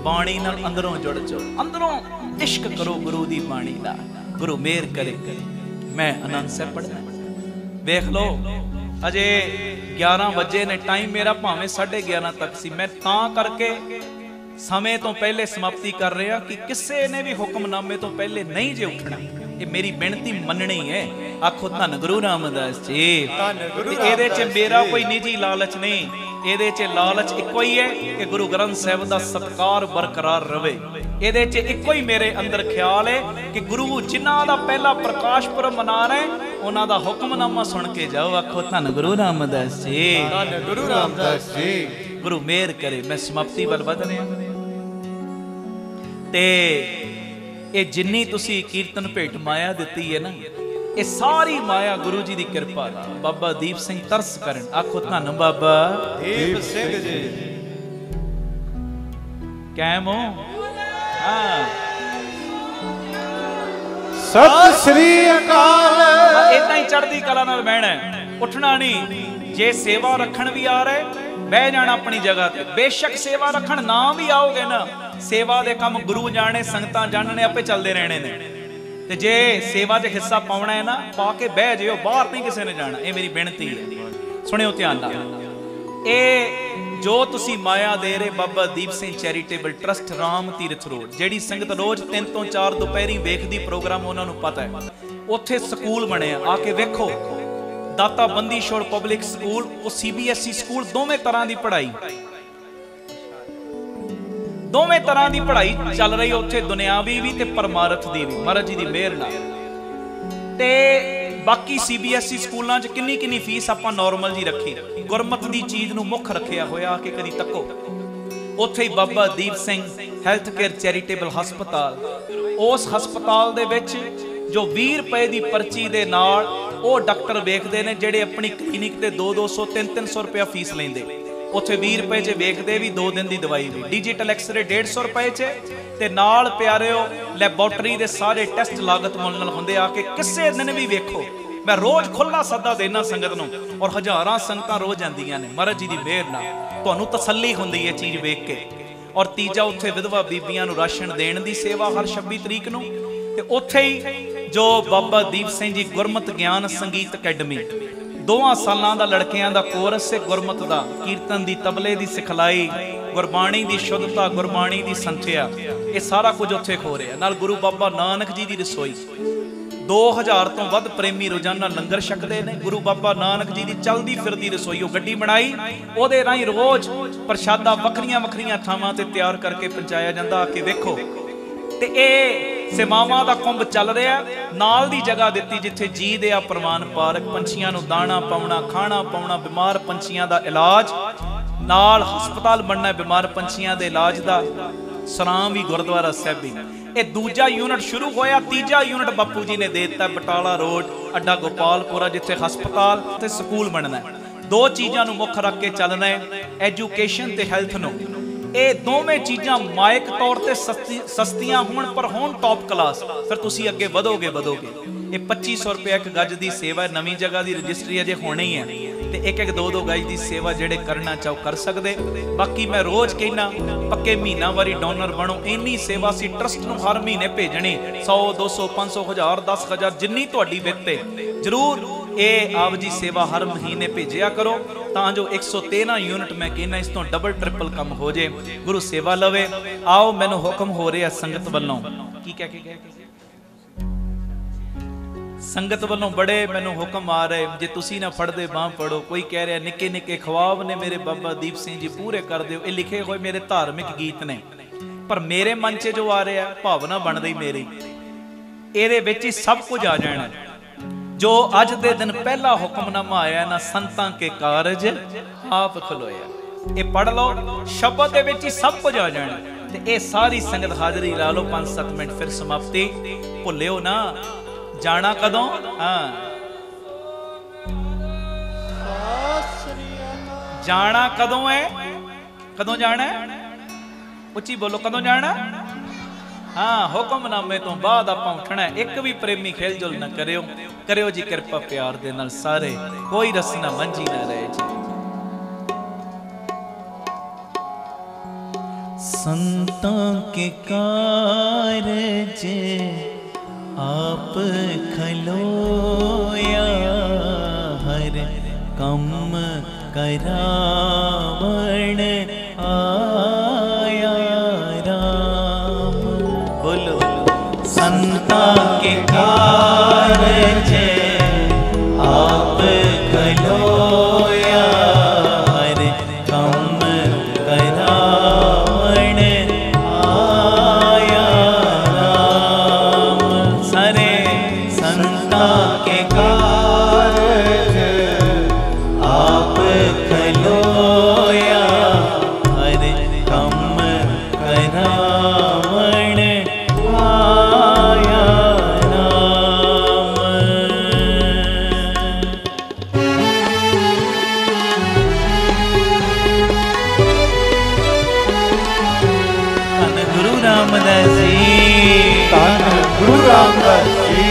ਬਾਣੀ ਨਾਲ ਅੰਦਰੋਂ ਜੁੜ ਜਾਓ, ਅੰਦਰੋਂ ਇਸ਼ਕ ਕਰੋ ਗੁਰੂ ਦੀ ਬਾਣੀ ਦਾ। ਗੁਰੂ ਮਿਹਰ ਕਰੇ। ਮੈਂ ਆਨੰਦ ਸਾਹਿਬ ਪੜ੍ਹਨਾ, ਵੇਖ ਲਓ ਅਜੇ 11 ਵਜੇ ਨੇ, ਟਾਈਮ ਮੇਰਾ ਭਾਵੇਂ 11:30 ਤੱਕ ਸੀ। ਮੈਂ ਤਾਂ ਕਰਕੇ ਸਮੇਂ ਤੋਂ ਪਹਿਲੇ ਸਮਾਪਤੀ ਕਰ ਰਿਹਾ ਕਿ ਕਿਸੇ ਨੇ ਵੀ ਹੁਕਮਨਾਮੇ ਤੋਂ ਪਹਿਲੇ ਨਹੀਂ ਜੇ ਉੱਠਣਾ। ਇਹ ਮੇਰੀ ਬੇਨਤੀ ਮੰਨਣੀ ਹੈ। ਆਖੋ ਧੰਨ ਗੁਰੂ ਰਾਮਦਾਸ ਜੀ। ਧੰਨ ਗੁਰੂ ਇਹਦੇ 'ਚ ਰਾਮਦਾਸ ਮੇਰਾ ਜੀ। ਕੋਈ ਨਿੱਜੀ ਲਾਲਚ ਨਹੀਂ, ਇਹਦੇ 'ਚ ਲਾਲਚ ਇੱਕੋ ਹੀ ਹੈ ਕਿ ਗੁਰੂ ਗ੍ਰੰਥ ਸਾਹਿਬ ਦਾ ਸਤਿਕਾਰ ਬਰਕਰਾਰ ਰਵੇ। ਇਹਦੇ 'ਚ ਇੱਕੋ ਹੀ ਮੇਰੇ ਅੰਦਰ ਖਿਆਲ ਹੈ ਕਿ ਗੁਰੂ ਜਿਨ੍ਹਾਂ ਦਾ ਪਹਿਲਾ ਪ੍ਰਕਾਸ਼ ਪੁਰਬ ਮਨਾ ਰਹੇ ਉਹਨਾਂ ਦਾ ਹੁਕਮਨਾਮਾ ਸੁਣ ਕੇ ਜਾਓ। ਆਖੋ ਧੰਨ ਗੁਰੂ ਰਾਮਦਾਸ ਜੀ, ਧੰਨ ਗੁਰੂ ਰਾਮਦਾਸ ਜੀ। ਗੁਰੂ ਮਿਹਰ ਕਰੇ। ਮੈਂ ਸਮਾਪਤੀ ਵੱਲ ਵਧ ਰਿਹਾ ਤੇ ਇਹ ਜਿੰਨੀ ਤੁਸੀਂ ਕੀਰਤਨ ਭੇਟ ਮਾਇਆ ਦਿੱਤੀ ਹੈ ਨਾ, ਇਹ ਸਾਰੀ ਮਾਇਆ ਗੁਰੂ ਜੀ ਦੀ ਕਿਰਪਾ ਨਾਲ। ਬਾਬਾ ਦੀਪ ਸਿੰਘ ਤਰਸ ਕਰਨ। ਆਖੋ ਧੰਨ ਬਾਬਾ ਦੀਪ ਸਿੰਘ ਜੀ। ਕੈਮ ਹੋ? ਹਾਂ, ਸਤਿ ਸ੍ਰੀ ਅਕਾਲ। ਇਦਾਂ ਹੀ ਚੜ੍ਹਦੀ ਕਲਾ ਨਾਲ ਬਹਿਣਾ, ਉੱਠਣਾ ਨਹੀਂ। ਜੇ ਸੇਵਾ ਰੱਖਣ ਵੀ ਆ ਰਹੇ, ਬਹਿ ਜਾਣਾ ਆਪਣੀ ਜਗ੍ਹਾ ਤੇ। ਬੇਸ਼ੱਕ ਸੇਵਾ ਰੱਖਣ ਨਾ ਵੀ ਆਓਗੇ ਨਾ, ਸੇਵਾ ਦੇ ਕੰਮ ਗੁਰੂ ਜਾਣੇ, ਸੰਗਤਾਂ ਜਾਣਨੇ, ਆਪੇ ਚੱਲਦੇ ਰਹਿਣੇ ਨੇ। ਤੇ ਜੇ ਸੇਵਾ 'ਚ ਹਿੱਸਾ ਪਾਉਣਾ ਹੈ ਨਾ, ਪਾ ਕੇ ਬਹਿ ਜਿਓ, ਬਾਹਰ ਨਹੀਂ ਕਿਸੇ ਨੇ ਜਾਣਾ। ਇਹ ਮੇਰੀ ਬੇਨਤੀ ਹੈ, ਸੁਣਿਓ ਧਿਆਨ ਨਾਲ। ਇਹ ਜੋ ਤੁਸੀਂ ਮਾਇਆ ਦੇ ਰਹੇ ਬਾਬਾ Deep Singh charitable trust, Ram Tirath road, ਜਿਹੜੀ ਸੰਗਤ ਰੋਜ਼ 3 ਤੋਂ 4 ਦੁਪਹਿਰੀ ਵੇਖਦੀ ਪ੍ਰੋਗਰਾਮ, ਉਹਨਾਂ ਨੂੰ ਪਤਾ ਹੈ। ਉੱਥੇ ਸਕੂਲ ਬਣਿਆ, ਆ ਕੇ ਵੇਖੋ। ਦਾਤਾ ਬੰਦੀ ਛੋੜ ਪਬਲਿਕ ਸਕੂਲ, ਉਹ CBSE ਸਕੂਲ, ਦੋਵੇਂ ਤਰ੍ਹਾਂ ਦੀ ਪੜ੍ਹਾਈ, ਦੋਵੇਂ ਤਰ੍ਹਾਂ ਦੀ ਪੜ੍ਹਾਈ ਚੱਲ ਰਹੀ ਉੱਥੇ, ਦੁਨਿਆਵੀ ਵੀ ਤੇ ਪਰਮਾਰਥ ਦੀ ਵੀ, ਮਹਾਰਾਜ ਜੀ ਦੀ ਮਿਹਰ ਨਾਲ। ਤੇ ਬਾਕੀ CBSE ਸਕੂਲਾਂ 'ਚ ਕਿੰਨੀ ਕਿੰਨੀ ਫੀਸ ਆਪਾਂ ਨਾਰਮਲ ਜੀ ਰੱਖੀ, ਗੁਰਮਤ ਦੀ ਚੀਜ਼ ਨੂੰ ਮੁੱਖ ਰੱਖਿਆ ਹੋਇਆ। ਕਿ ਕਦੀ ਤੱਕੋ ਉੱਥੇ ਹੀ ਬਾਬਾ Deep Singh health care charitable ਹਸਪਤਾਲ, ਉਸ ਹਸਪਤਾਲ ਦੇ ਵਿੱਚ ਜੋ 20 ਰੁਪਏ ਦੀ ਪਰਚੀ ਦੇ ਨਾਲ ਉਹ ਡਾਕਟਰ ਵੇਖਦੇ ਨੇ ਜਿਹੜੇ ਆਪਣੀ ਕਲੀਨਿਕ ਤੇ 200-200 300-300 ਰੁਪਇਆ ਫੀਸ ਲੈਂਦੇ। ਉੱਥੇ 20 ਰੁਪਏ 'ਚ ਵੇਖਦੇ ਵੀ, 2 ਦਿਨ ਦੀ ਦਵਾਈ ਵੀ। ਡਿਜੀਟਲ ਐਕਸਰੇ 150 ਰੁਪਏ 'ਚ, ਤੇ ਨਾਲ ਪਿਆਰਿਓ ਲੈਬੋਰਟਰੀ ਦੇ ਸਾਰੇ ਟੈਸਟ ਲਾਗਤ ਮੁੱਲ ਨਾਲ ਹੁੰਦੇ। ਆ ਕੇ ਕਿਸੇ ਦਿਨ ਵੀ ਵੇਖੋ। ਮੈਂ ਰੋਜ਼ ਖੁੱਲਾ ਸੱਦਾ ਦੇਣਾ ਸੰਗਤ ਨੂੰ, ਔਰ ਹਜ਼ਾਰਾਂ ਸੰਗਤਾਂ ਰੋਜ਼ ਜਾਂਦੀਆਂ ਨੇ। ਮਹਾਰਾਜ ਜੀ ਦੀ ਮਿਹਰ ਨਾਲ ਤੁਹਾਨੂੰ ਤਸੱਲੀ ਹੁੰਦੀ ਹੈ ਚੀਜ਼ ਵੇਖ ਕੇ। ਔਰ ਤੀਜਾ, ਉੱਥੇ ਵਿਧਵਾ ਬੀਬੀਆਂ ਨੂੰ ਰਾਸ਼ਨ ਦੇਣ ਦੀ ਸੇਵਾ ਹਰ 26 ਤਰੀਕ ਨੂੰ। ਤੇ ਉੱਥੇ ਹੀ ਜੋ ਬਾਬਾ ਦੀਪ ਸਿੰਘ ਜੀ ਗੁਰਮਤ ਗਿਆਨ ਸੰਗੀਤ ਅਕੈਡਮੀ, 2 ਸਾਲਾਂ ਦਾ ਲੜਕਿਆਂ ਦਾ ਕੋਰਸ ਹੈ ਗੁਰਮਤ ਦਾ, ਕੀਰਤਨ ਦੀ, ਤਬਲੇ ਦੀ ਸਿਖਲਾਈ, ਗੁਰਬਾਣੀ ਦੀ ਸ਼ੁੱਧਤਾ, ਗੁਰਬਾਣੀ ਦੀ ਸੰਥਿਆ, ਇਹ ਸਾਰਾ ਕੁਝ ਉੱਥੇ ਹੋ ਰਿਹਾ। ਨਾਲ ਗੁਰੂ ਬਾਬਾ ਨਾਨਕ ਜੀ ਦੀ ਰਸੋਈ, 2000 ਤੋਂ ਵੱਧ ਪ੍ਰੇਮੀ ਰੋਜ਼ਾਨਾ ਲੰਗਰ ਛਕਦੇ ਨੇ। ਗੁਰੂ ਬਾਬਾ ਨਾਨਕ ਜੀ ਦੀ ਚਲਦੀ ਫਿਰਦੀ ਰਸੋਈ, ਉਹ ਗੱਡੀ ਬਣਾਈ, ਉਹਦੇ ਰਾਹੀਂ ਰੋਜ਼ ਪ੍ਰਸ਼ਾਦਾ ਵੱਖਰੀਆਂ ਵੱਖਰੀਆਂ ਥਾਵਾਂ ਤੇ ਤਿਆਰ ਕਰਕੇ ਪਹੁੰਚਾਇਆ ਜਾਂਦਾ। ਆ ਕੇ ਵੇਖੋ। ਤੇ ਇਹ ਸੇਵਾਵਾਂ ਦਾ ਕੁੰਭ ਚੱਲ ਰਿਹਾ। ਨਾਲ ਦੀ ਜਗ੍ਹਾ ਦਿੱਤੀ ਜਿੱਥੇ ਜੀ ਦੇ ਆ ਪ੍ਰਵਾਨ ਪਾਰਕ, ਪੰਛੀਆਂ ਨੂੰ ਦਾਣਾ ਪਾਉਣਾ, ਖਾਣਾ ਪਾਉਣਾ, ਬਿਮਾਰ ਪੰਛੀਆਂ ਦਾ ਇਲਾਜ, ਨਾਲ ਹਸਪਤਾਲ ਬਣਨਾ ਬਿਮਾਰ ਪੰਛੀਆਂ ਦੇ ਇਲਾਜ ਦਾ, ਸਰਾਂ ਵੀ ਗੁਰਦੁਆਰਾ ਸਾਹਿਬ ਵੀ। ਇਹ ਦੂਜਾ ਯੂਨਿਟ ਸ਼ੁਰੂ ਹੋਇਆ, ਤੀਜਾ ਯੂਨਿਟ ਬਾਪੂ ਜੀ ਨੇ ਦੇ ਦਿੱਤਾ ਬਟਾਲਾ ਰੋਡ, ਅੱਡਾ ਗੋਪਾਲਪੁਰਾ, ਜਿੱਥੇ ਹਸਪਤਾਲ ਤੇ ਸਕੂਲ ਬਣਨਾ। 2 ਚੀਜ਼ਾਂ ਨੂੰ ਮੁੱਖ ਰੱਖ ਕੇ ਚੱਲਣਾ ਹੈ, ਐਜੂਕੇਸ਼ਨ ਤੇ ਹੈਲਥ ਨੂੰ। ਇਹ ਦੋਵੇਂ ਚੀਜ਼ਾਂ ਮਾਇਕ ਤੌਰ ਤੇ ਸਸਤੀਆਂ ਹੋਣ, ਪਰ ਹੋਣ ਟੌਪ ਕਲਾਸ, ਫਿਰ ਤੁਸੀਂ ਅੱਗੇ ਵਧੋਗੇ। ਇਹ 2500 ਰੁਪਏ ਇੱਕ ਗੱਜ ਦੀ ਸੇਵਾ, ਨਵੀਂ ਜਗ੍ਹਾ ਦੀ ਰਜਿਸਟਰੀ ਅਜੇ ਹੋਣੀ ਹੈ। ਤੇ 1-1 2-2 ਗੱਜ ਦੀ ਸੇਵਾ ਜਿਹੜੇ ਕਰਨਾ ਚਾਹੋ ਕਰ ਸਕਦੇ। ਬਾਕੀ ਮੈਂ ਰੋਜ਼ ਕਹਿਣਾ, ਪੱਕੇ ਮਹੀਨਾਵਾਰੀ ਡੋਨਰ ਬਣੋ। ਇੰਨੀ ਸੇਵਾ ਸੀ ਟਰਸਟ ਨੂੰ ਹਰ ਮਹੀਨੇ ਭੇਜਣੀ, 100 200 500 1000 10000 ਜਿੰਨੀ ਤੁਹਾਡੀ ਵਿੱਤ ਹੈ, ਜ਼ਰੂਰ ਇਹ ਆਪ ਜੀ ਸੇਵਾ ਹਰ ਮਹੀਨੇ ਭੇਜਿਆ ਕਰੋ, ਤਾਂ ਜੋ 113 ਯੂਨਿਟ ਮੈਂ ਕਹਿੰਦਾ ਇਸ ਤੋਂ ਡਬਲ ਟ੍ਰਿਪਲ ਕੰਮ ਹੋ ਜੇ, ਗੁਰੂ ਸੇਵਾ ਲਵੇ। ਆਓ, ਮੈਨੂੰ ਹੁਕਮ ਹੋ ਰਿਹਾ ਸੰਗਤ ਵੱਲੋਂ। ਕੀ ਕਹਿ ਕੇ ਗਏ? ਸੰਗਤ ਵੱਲੋਂ ਬੜੇ ਮੈਨੂੰ ਹੁਕਮ ਆ ਰਹੇ, ਜੇ ਤੁਸੀਂ ਨਾ ਫੜਦੇ ਬਾਹ ਪੜੋ। ਕੋਈ ਕਹਿ ਰਿਹਾ ਨਿੱਕੇ ਨਿੱਕੇ ਖਵਾਬ ਨੇ ਮੇਰੇ ਬਾਬਾ ਦੀਪ ਸਿੰਘ ਜੀ, ਪੂਰੇ ਕਰ ਦਿਓ। ਇਹ ਲਿਖੇ ਹੋਏ ਮੇਰੇ ਧਾਰਮਿਕ ਗੀਤ ਨੇ, ਪਰ ਮੇਰੇ ਮਨ 'ਚ ਜੋ ਆ ਰਿਹਾ ਭਾਵਨਾ ਬਣ ਰਹੀ ਮੇਰੀ, ਇਹਦੇ ਵਿੱਚ ਹੀ ਸਭ ਕੁਝ ਆ ਜਾਣਾ। ਜੋ ਅੱਜ ਦੇ ਦਿਨ ਪਹਿਲਾ ਹੁਕਮਨਾਮਾ ਆਇਆ ਨਾ, ਸੰਤਾਂ ਕੇ ਕਾਰਜ ਆਪ ਖਲੋਇਆ, ਇਹ ਪੜ ਲਓ, ਸ਼ਬਦ ਦੇ ਵਿੱਚ ਹੀ ਸਭ ਕੁਝ ਆ ਜਾਣਾ। ਤੇ ਇਹ ਸਾਰੀ ਸੰਗਤ ਹਾਜ਼ਰੀ ਲਾ ਲਓ। 5-7 ਮਿੰਟ ਫਿਰ ਸਮਾਪਤੀ। ਭੁੱਲਿਓ ਨਾ, ਜਾਣਾ ਕਦੋਂ? ਹਾਂ, ਜਾਣਾ ਕਦੋਂ ਹੈ? ਕਦੋਂ ਜਾਣਾ? ਉੱਚੀ ਬੋਲੋ, ਕਦੋਂ ਜਾਣਾ? ਹਾਂ, ਹੁਕਮਨਾਮੇ ਤੋਂ ਬਾਅਦ ਆਪਾਂ ਉੱਠਣਾ। ਇੱਕ ਵੀ ਪ੍ਰੇਮੀ ਖੇਲ ਜੁਲ ਨਾ ਕਰਿਓ। ਕਰਿਓ ਜੀ ਕਿਰਪਾ ਪਿਆਰ ਦੇ ਨਾਲ ਸਾਰੇ, ਕੋਈ ਰਸ ਨਾ ਮੰਝੀ ਨਾ ਰਹੇ ਜੀ। संतों के कारज आप खलोया, हर कम करावण आया राम। बोलो संता के कारज आप खलोया, हर आया राम। धन गुरु रामदास जी, धन गुरु रामदास जी।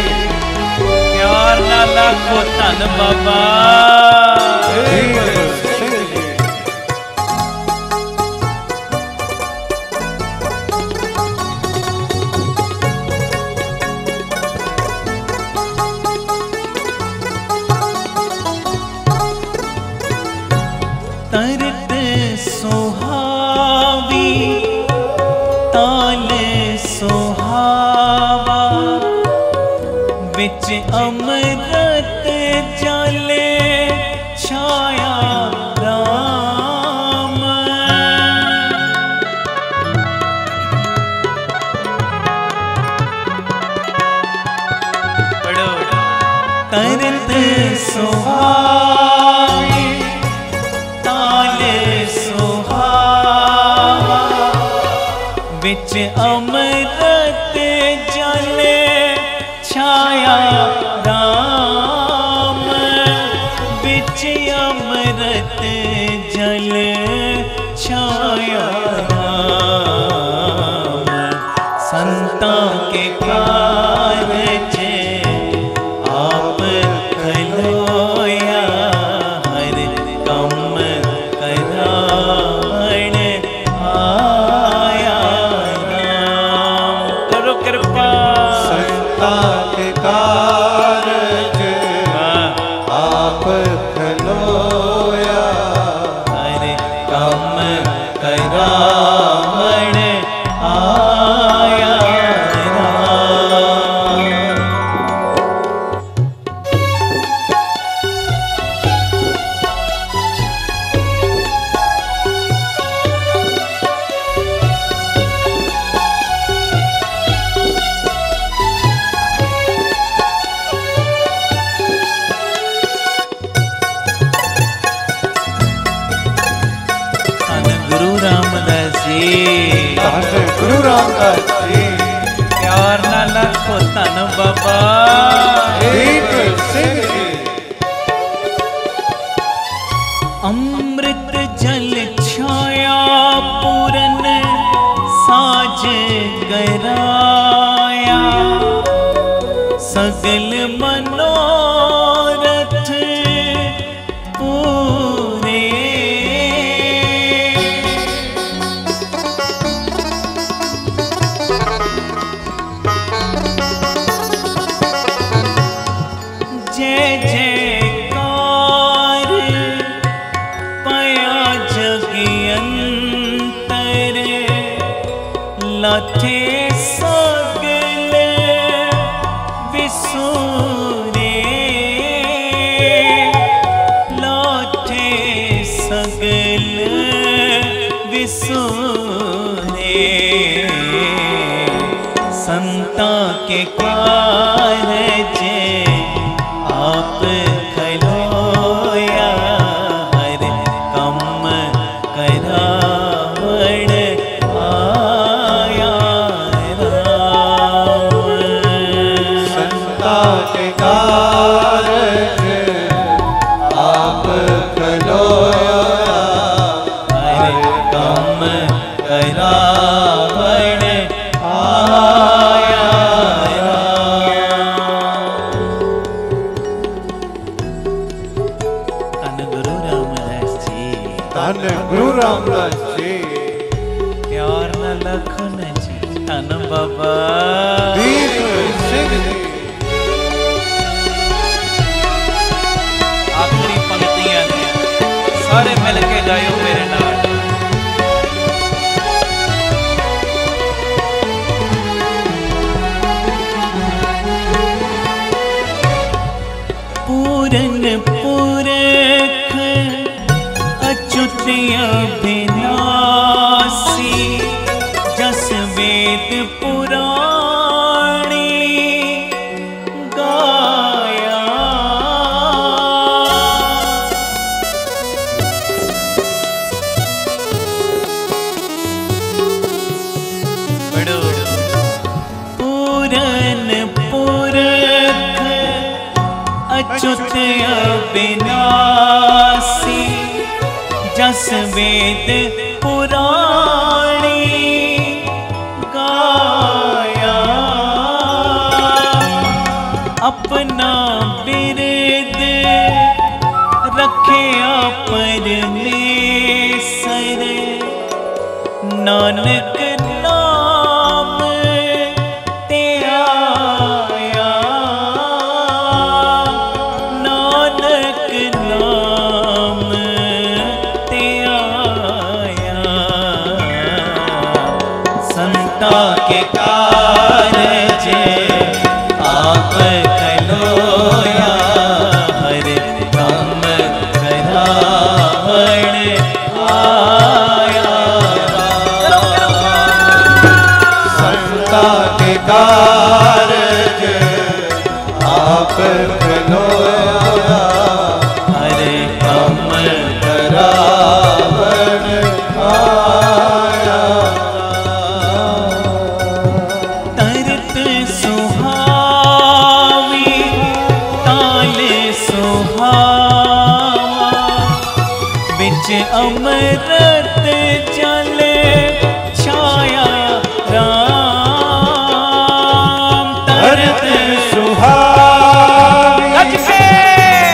प्यार नाल आखो धन बाबा दीप सिंह जी। तरत सुहावी ताल सुहावा, विच अमृत जल छाया राम। पढ़ो। तरत सुहावी ताल सुहावा, विच अमृत जल छाया राम। विच अमृत जल छाया राम। संता के कारज आप खलोया, हर कम करावण आया राम। करो कृपा संता के कारज आप खलोया, हर कम करावण आया राम। धन गुरु रामदास जी, धन गुरु रामदास जी। प्यार नाल आखो धन बाबा दीप सिंह जी। अमृत जल छाया पूरन साज गराया, सगल मनोरथ पूरे। जय जयकार पया जगियंतर, लाथे सगल विसुरे। लाथे सगल विसुरे। संता के कारज आप खलोया, हर कम करावण आया राम। संता के कारज आप खलोया, हर कम करावण आया राम। धन गुरु रामदास जी, धन गुरु रामदास जी। प्यार न लखन जी, धन बाबा दीप सिंह जी। आखिरी पंक्तियां ने सारे मिल के गायो मेरे नाल। पूरन पुरख अच्युत अविनाशी, जस वेद पुराणी गाया। अच्युत अविनाशी जस वेद पुराणी गाया। अपना बिरद रखिया परमेसर नानक नाम ते आया। नानक नाम ते आया। संता के कारज आप कलोया हर काम करावण आया। संता के कारज आप कलोया हर काम करावण आया। तरत सुहावी ताल सुहावा बिच अमृत जल छाया राम। तरत सुहावी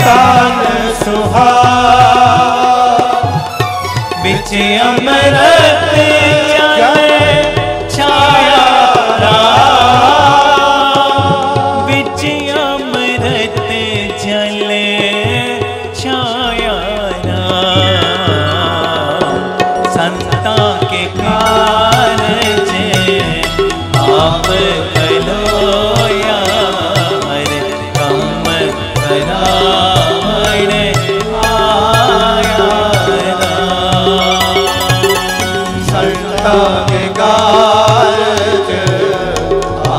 ताल सुहावा बिच अमृत जल छाया राम। बिच अमृत जल छाया राम। संता के कारज आप कलोया हर काम करावण आया राम। संता के कारज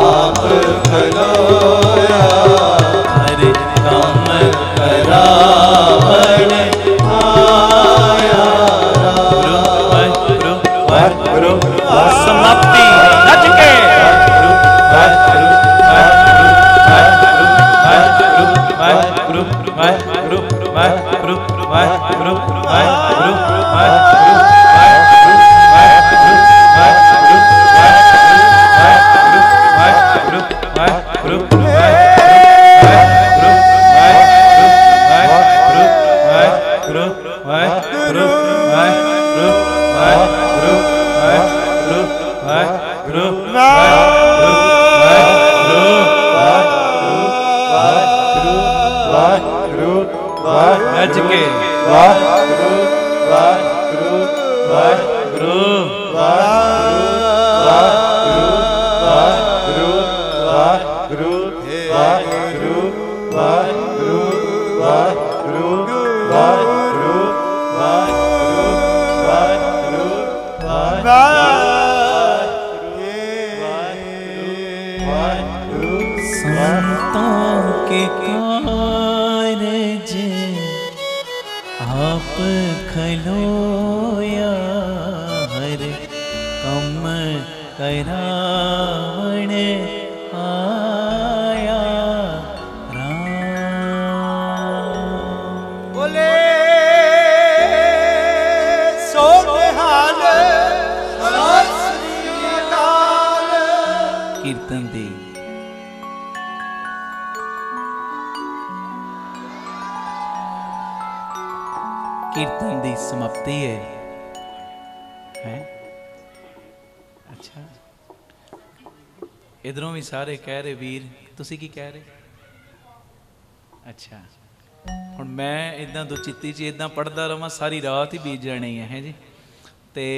आप कलोया हर काम करावण आया राम। समाप्ति नच के नच के वाहिगुरु वाहिगुरु वाहिगुरु वाहिगुरु वाहिगुरु वाहिगुरु वाहिगुरु वाहिगुरु वाहिगुरु वाहिगुरु वाहिगुरु। संतों के कारज आप खलोया हर कम करावण आया राम। बोले सो निहाल सत श्री अकाल। कीर्तन दे कीर्तन दी समाप्ति है अच्छा इधरों भी सारे कह रहे वीर तुसी की कह रहे अच्छा हुण मैं इदां दो चित्ती च इदां पढ़दा रहां सारी रात ही बीत जानी है जी ते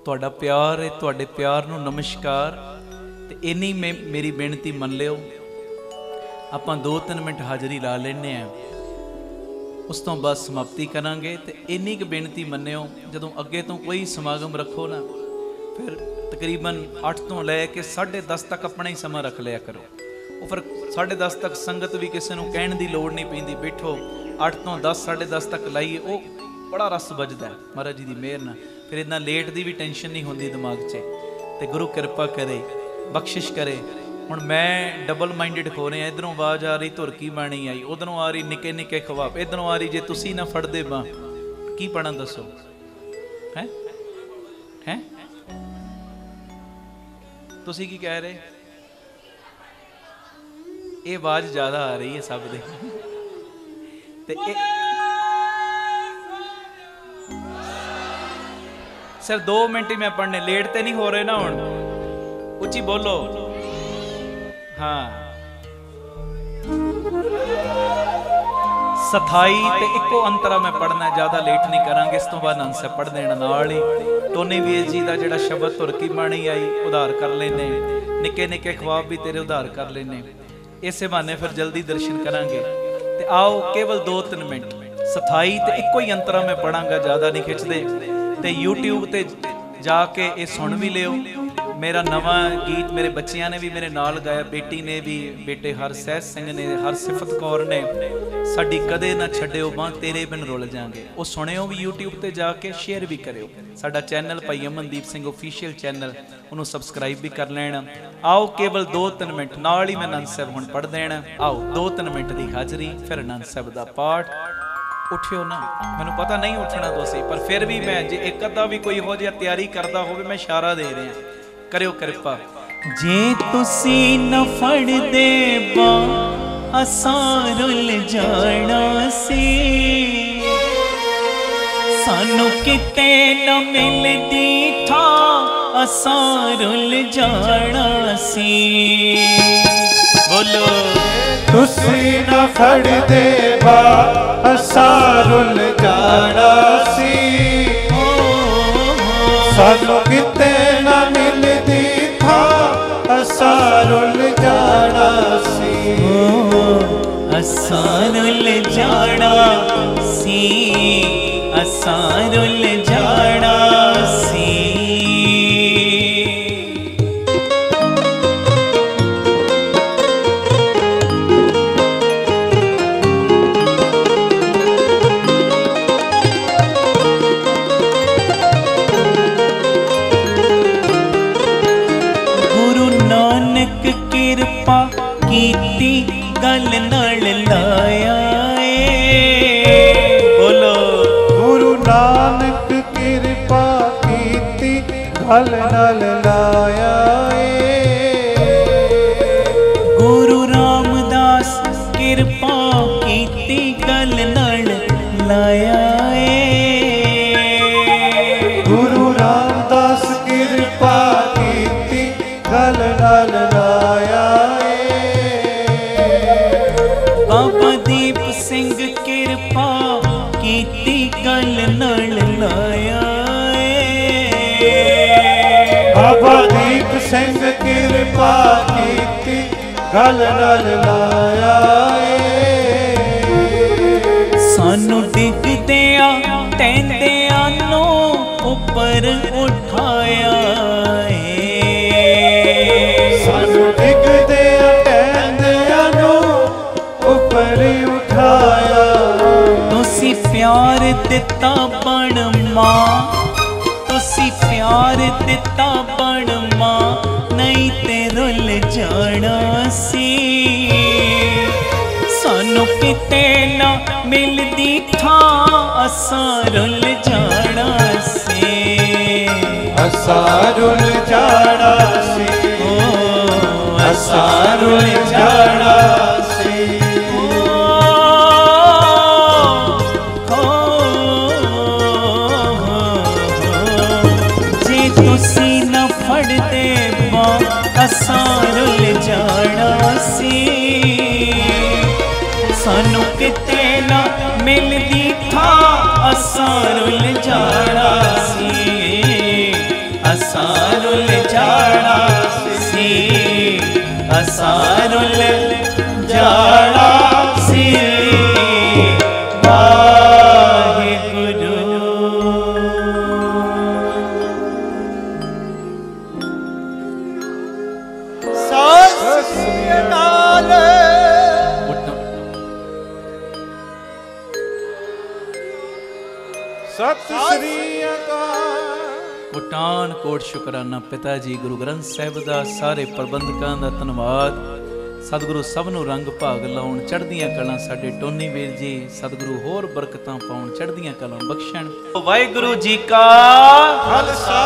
तुहाडा प्यार है तुहाडे प्यार नूं नमस्कार ते इन्नी मेरी बेनती मन लिओ ਆਪਾਂ 2-3 मिनट हाज़री ला लेने उस तो बाद समाप्ति करांगे ते इन्नी क बेनती मन्नियो जदों अगे तो कोई समागम रखो ना फिर तकरीबन 8 तो लैके 10:30 तक अपना ही समा रख लिया करो वो फिर 10:30 तक संगत भी किसी को कहने की लोड़ नहीं पैंदी बैठो 8 तो 10 10:30 तक लाइए वो बड़ा रस बजदा है महाराज जी की मेहर नाल फिर इतना लेट की भी टेंशन नहीं होंदी दिमाग 'च ते गुरु कृपा करे बख्शिश करे हुण मैं डबल माइंडेड हो रहा, इधरों आवाज आ रही धुरकी बाणी आई, उधरों आ रही निके निके खवाब, इधरों आ रही जे तुसी ना फड़दे बां की पढ़ा दसो हैं हैं तुसी की कह रहे? ये आवाज ज्यादा आ रही है सब दे सर 2 मिनट ही मैं पढ़ने, लेट ते नहीं हो रहे ना हुण, उच्ची बोलो हाँ। सथाई ते इको अंतरा मैं पढ़ना, ज्यादा लेट नहीं करांगे, इस तो बाद अंश पढ़ देना नाल ही। टोनी वीर जी का जिहड़ा शब्द तुरकी बाणी आई उधार कर लेने, निके निके ख्वाब भी तेरे उधार कर लेने, इसे बहाने फिर जल्दी दर्शन करांगे। ते आओ केवल 2-3 मिनट सथाई ते इको ही अंतरा मैं पढ़ांगा, ज्यादा नहीं खिंचदे। ते यूट्यूब ते जाके ये सुन भी लियो, मेरा नवा गीत मेरे बच्चियां ने भी मेरे नाल गाया, बेटी ने भी, बेटे हरसैज सिंह ने, हरसिफत कौर ने, साडी कदे ना छड्डियो बां तेरे बिन रुल जांगे, वो सुनियो भी यूट्यूब ते जाके, शेयर भी करियो। साडा चैनल भाई अमनदीप सिंह ऑफिशियल चैनल, उन्होंं सबसक्राइब भी कर लेना। आओ केवल 2-3 मिनट नाल ही मैं आनंद साहब हुण पढ़ देना। आओ 2-3 मिनट की हाजरी, फिर आनंद साहब का पाठ। उठियो ना, मैनू पता नहीं उठना तुसीं, पर फिर भी मैं जे एक अद्धा भी कोई हो जिहा तैयारी करता होवे, मैं इशारा दे रहा, करियो कृपा। जे तुसी न फड़ दे बा असां रुल जाना सी, सानू किते न मिलदी था असां रुल जाना सी। बोलो तुसी न फड़ दे बा असां रुल जाना सी, सानू किते न मिलदी था असां रुल जाना सी। असां रुल जाना सी, असां रुल जाना सी। कृपा कीती गल नाल लाया ए। बोलो गुरु नानक कृपा कीती गल नाल लाया ए। गुरु रामदास कृपा कीती गल नाल लाया ए। गुरु रामदास कृपा कीती गल नाल लाया बाबा दीप सिंह कृपा कीती गल नाल लाया बाबा दीप सिंह कृपा कीती गल नाल लाया सानू डिगदिया टहंदिया नो उपर उठाया सानू डिगदिया टहंदिया नो उपर उठाया। तुसी प्यार दिता बण मां, तुसी प्यार दिता बण मां, नहीं ते रुल जाना सी। सानू किते ना मिलदी था असां रुल जाना सी। असां रुल जाना सी, असां रुल जाना सी। जे तुसी न फड़दे बा असां रुल जाना सी। सानू किते ना मिलदी था असां रुल जाना सी। असां रुल जाना सी, असां रुल जाना सी। वाहिगुरु सत श्री अकाल। सत श्री अकाल। ਪਠਾਨਕੋਟ ਸ਼ੁਕਰਾਨਾ ਪਿਤਾ ਜੀ ਗੁਰੂ ਗ੍ਰੰਥ ਸਾਹਿਬ ਦਾ, ਸਾਰੇ ਪ੍ਰਬੰਧਕਾਂ ਦਾ ਧੰਨਵਾਦ। ਸਤਿਗੁਰੂ ਸਭ ਨੂੰ ਰੰਗ ਭਾਗ ਲਾਉਣ, ਚੜ੍ਹਦੀਆਂ ਕਲਾਂ ਸਾਡੇ ਟੋਨੀ ਵੀਰ ਜੀ, ਸਤਿਗੁਰੂ ਹੋਰ ਬਰਕਤਾਂ ਪਾਉਣ, ਚੜ੍ਹਦੀਆਂ ਕਲਾਂ ਬਖਸ਼ਣ। ਵਾਹਿਗੁਰੂ ਜੀ ਕਾ ਖਾਲਸਾ,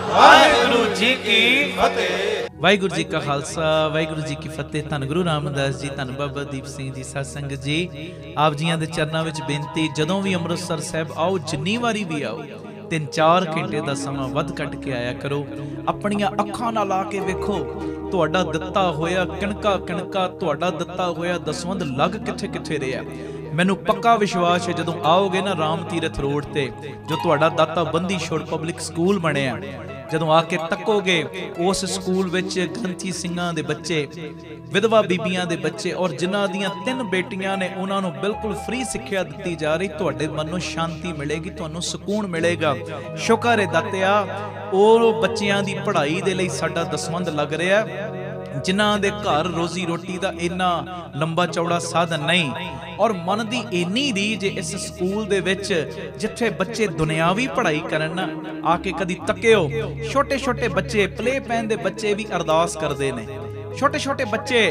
ਵਾਹਿਗੁਰੂ ਜੀ ਕੀ ਫਤਿਹ। ਵਾਹਿਗੁਰੂ ਜੀ ਕਾ ਖਾਲਸਾ, ਵਾਹਿਗੁਰੂ ਜੀ ਕੀ ਫਤਿਹ। ਧੰਨ ਗੁਰੂ ਰਾਮਦਾਸ ਜੀ, ਧੰਨ ਬਾਬਾ ਦੀਪ ਸਿੰਘ ਜੀ, ਸਾਧ ਸੰਗਤ ਜੀ, ਆਪ ਜੀਆਂ ਦੇ ਚਰਨਾਂ ਵਿੱਚ ਬੇਨਤੀ, ਜਦੋਂ ਵੀ ਅੰਮ੍ਰਿਤਸਰ ਸਾਹਿਬ ਆਓ, ਜਿੰਨੀ ਵਾਰੀ ਵੀ ਆਓ, 3-4 ਘੰਟੇ ਦਾ ਸਮਾਂ ਵੱਧ ਕੱਢ ਕੇ ਆਇਆ ਕਰੋ। ਆਪਣੀਆਂ ਅੱਖਾਂ ਨਾਲ ਆ ਕੇ ਵੇਖੋ, ਤੁਹਾਡਾ ਦਿੱਤਾ ਹੋਇਆ ਕਿਣਕਾ ਕਿਣਕਾ, ਤੁਹਾਡਾ ਦਿੱਤਾ ਹੋਇਆ ਦਸਵੰਧ ਲੱਗ ਕਿੱਥੇ ਕਿੱਥੇ ਰਿਹਾ। ਮੈਨੂੰ ਪੱਕਾ ਵਿਸ਼ਵਾਸ ਹੈ ਜਦੋਂ ਆਓਗੇ ਨਾ ਰਾਮ ਤੀਰਥ ਰੋਡ ਤੇ, ਜੋ ਤੁਹਾਡਾ ਦਾਤਾ ਬੰਦੀ ਛੋੜ ਪਬਲਿਕ ਸਕੂਲ ਬਣਿਆ, ਜਦੋਂ ਆ ਕੇ ਤੱਕੋਗੇ, ਉਸ ਸਕੂਲ ਵਿੱਚ ਗ੍ਰੰਥੀ ਸਿੰਘਾਂ ਦੇ ਬੱਚੇ, ਵਿਧਵਾ ਬੀਬੀਆਂ ਦੇ ਬੱਚੇ, ਔਰ ਜਿਨ੍ਹਾਂ ਦੀਆਂ 3 ਬੇਟੀਆਂ ਨੇ, ਉਹਨਾਂ ਨੂੰ ਬਿਲਕੁਲ ਫ੍ਰੀ ਸਿੱਖਿਆ ਦਿੱਤੀ ਜਾ ਰਹੀ। ਤੁਹਾਡੇ ਮਨ ਨੂੰ ਸ਼ਾਂਤੀ ਮਿਲੇਗੀ, ਤੁਹਾਨੂੰ ਸਕੂਨ ਮਿਲੇਗਾ। ਸ਼ੁਕਰ ਹੈ ਦਾਤਿਆ, ਉਹ ਬੱਚਿਆਂ ਦੀ ਪੜ੍ਹਾਈ ਦੇ ਲਈ ਸਾਡਾ ਦਸਵੰਧ ਲੱਗ ਰਿਹਾ, ਜਿਨ੍ਹਾਂ ਦੇ ਘਰ ਰੋਜ਼ੀ ਰੋਟੀ ਦਾ ਇੰਨਾ ਲੰਬਾ ਚੌੜਾ ਸਾਧਨ ਨਹੀਂ, ਔਰ ਮਨ ਦੀ ਇੰਨੀ ਰੀਝ ਇਸ ਸਕੂਲ ਦੇ ਵਿੱਚ, ਜਿੱਥੇ ਬੱਚੇ ਦੁਨਿਆਵੀ ਪੜ੍ਹਾਈ ਕਰਨ ਨਾ, ਆ ਕੇ ਕਦੀ ਤੱਕਿਓ। ਛੋਟੇ ਛੋਟੇ ਬੱਚੇ, ਪਲੇ ਪੈਨ ਦੇ ਬੱਚੇ ਵੀ ਅਰਦਾਸ ਕਰਦੇ ਨੇ। ਛੋਟੇ ਛੋਟੇ ਬੱਚੇ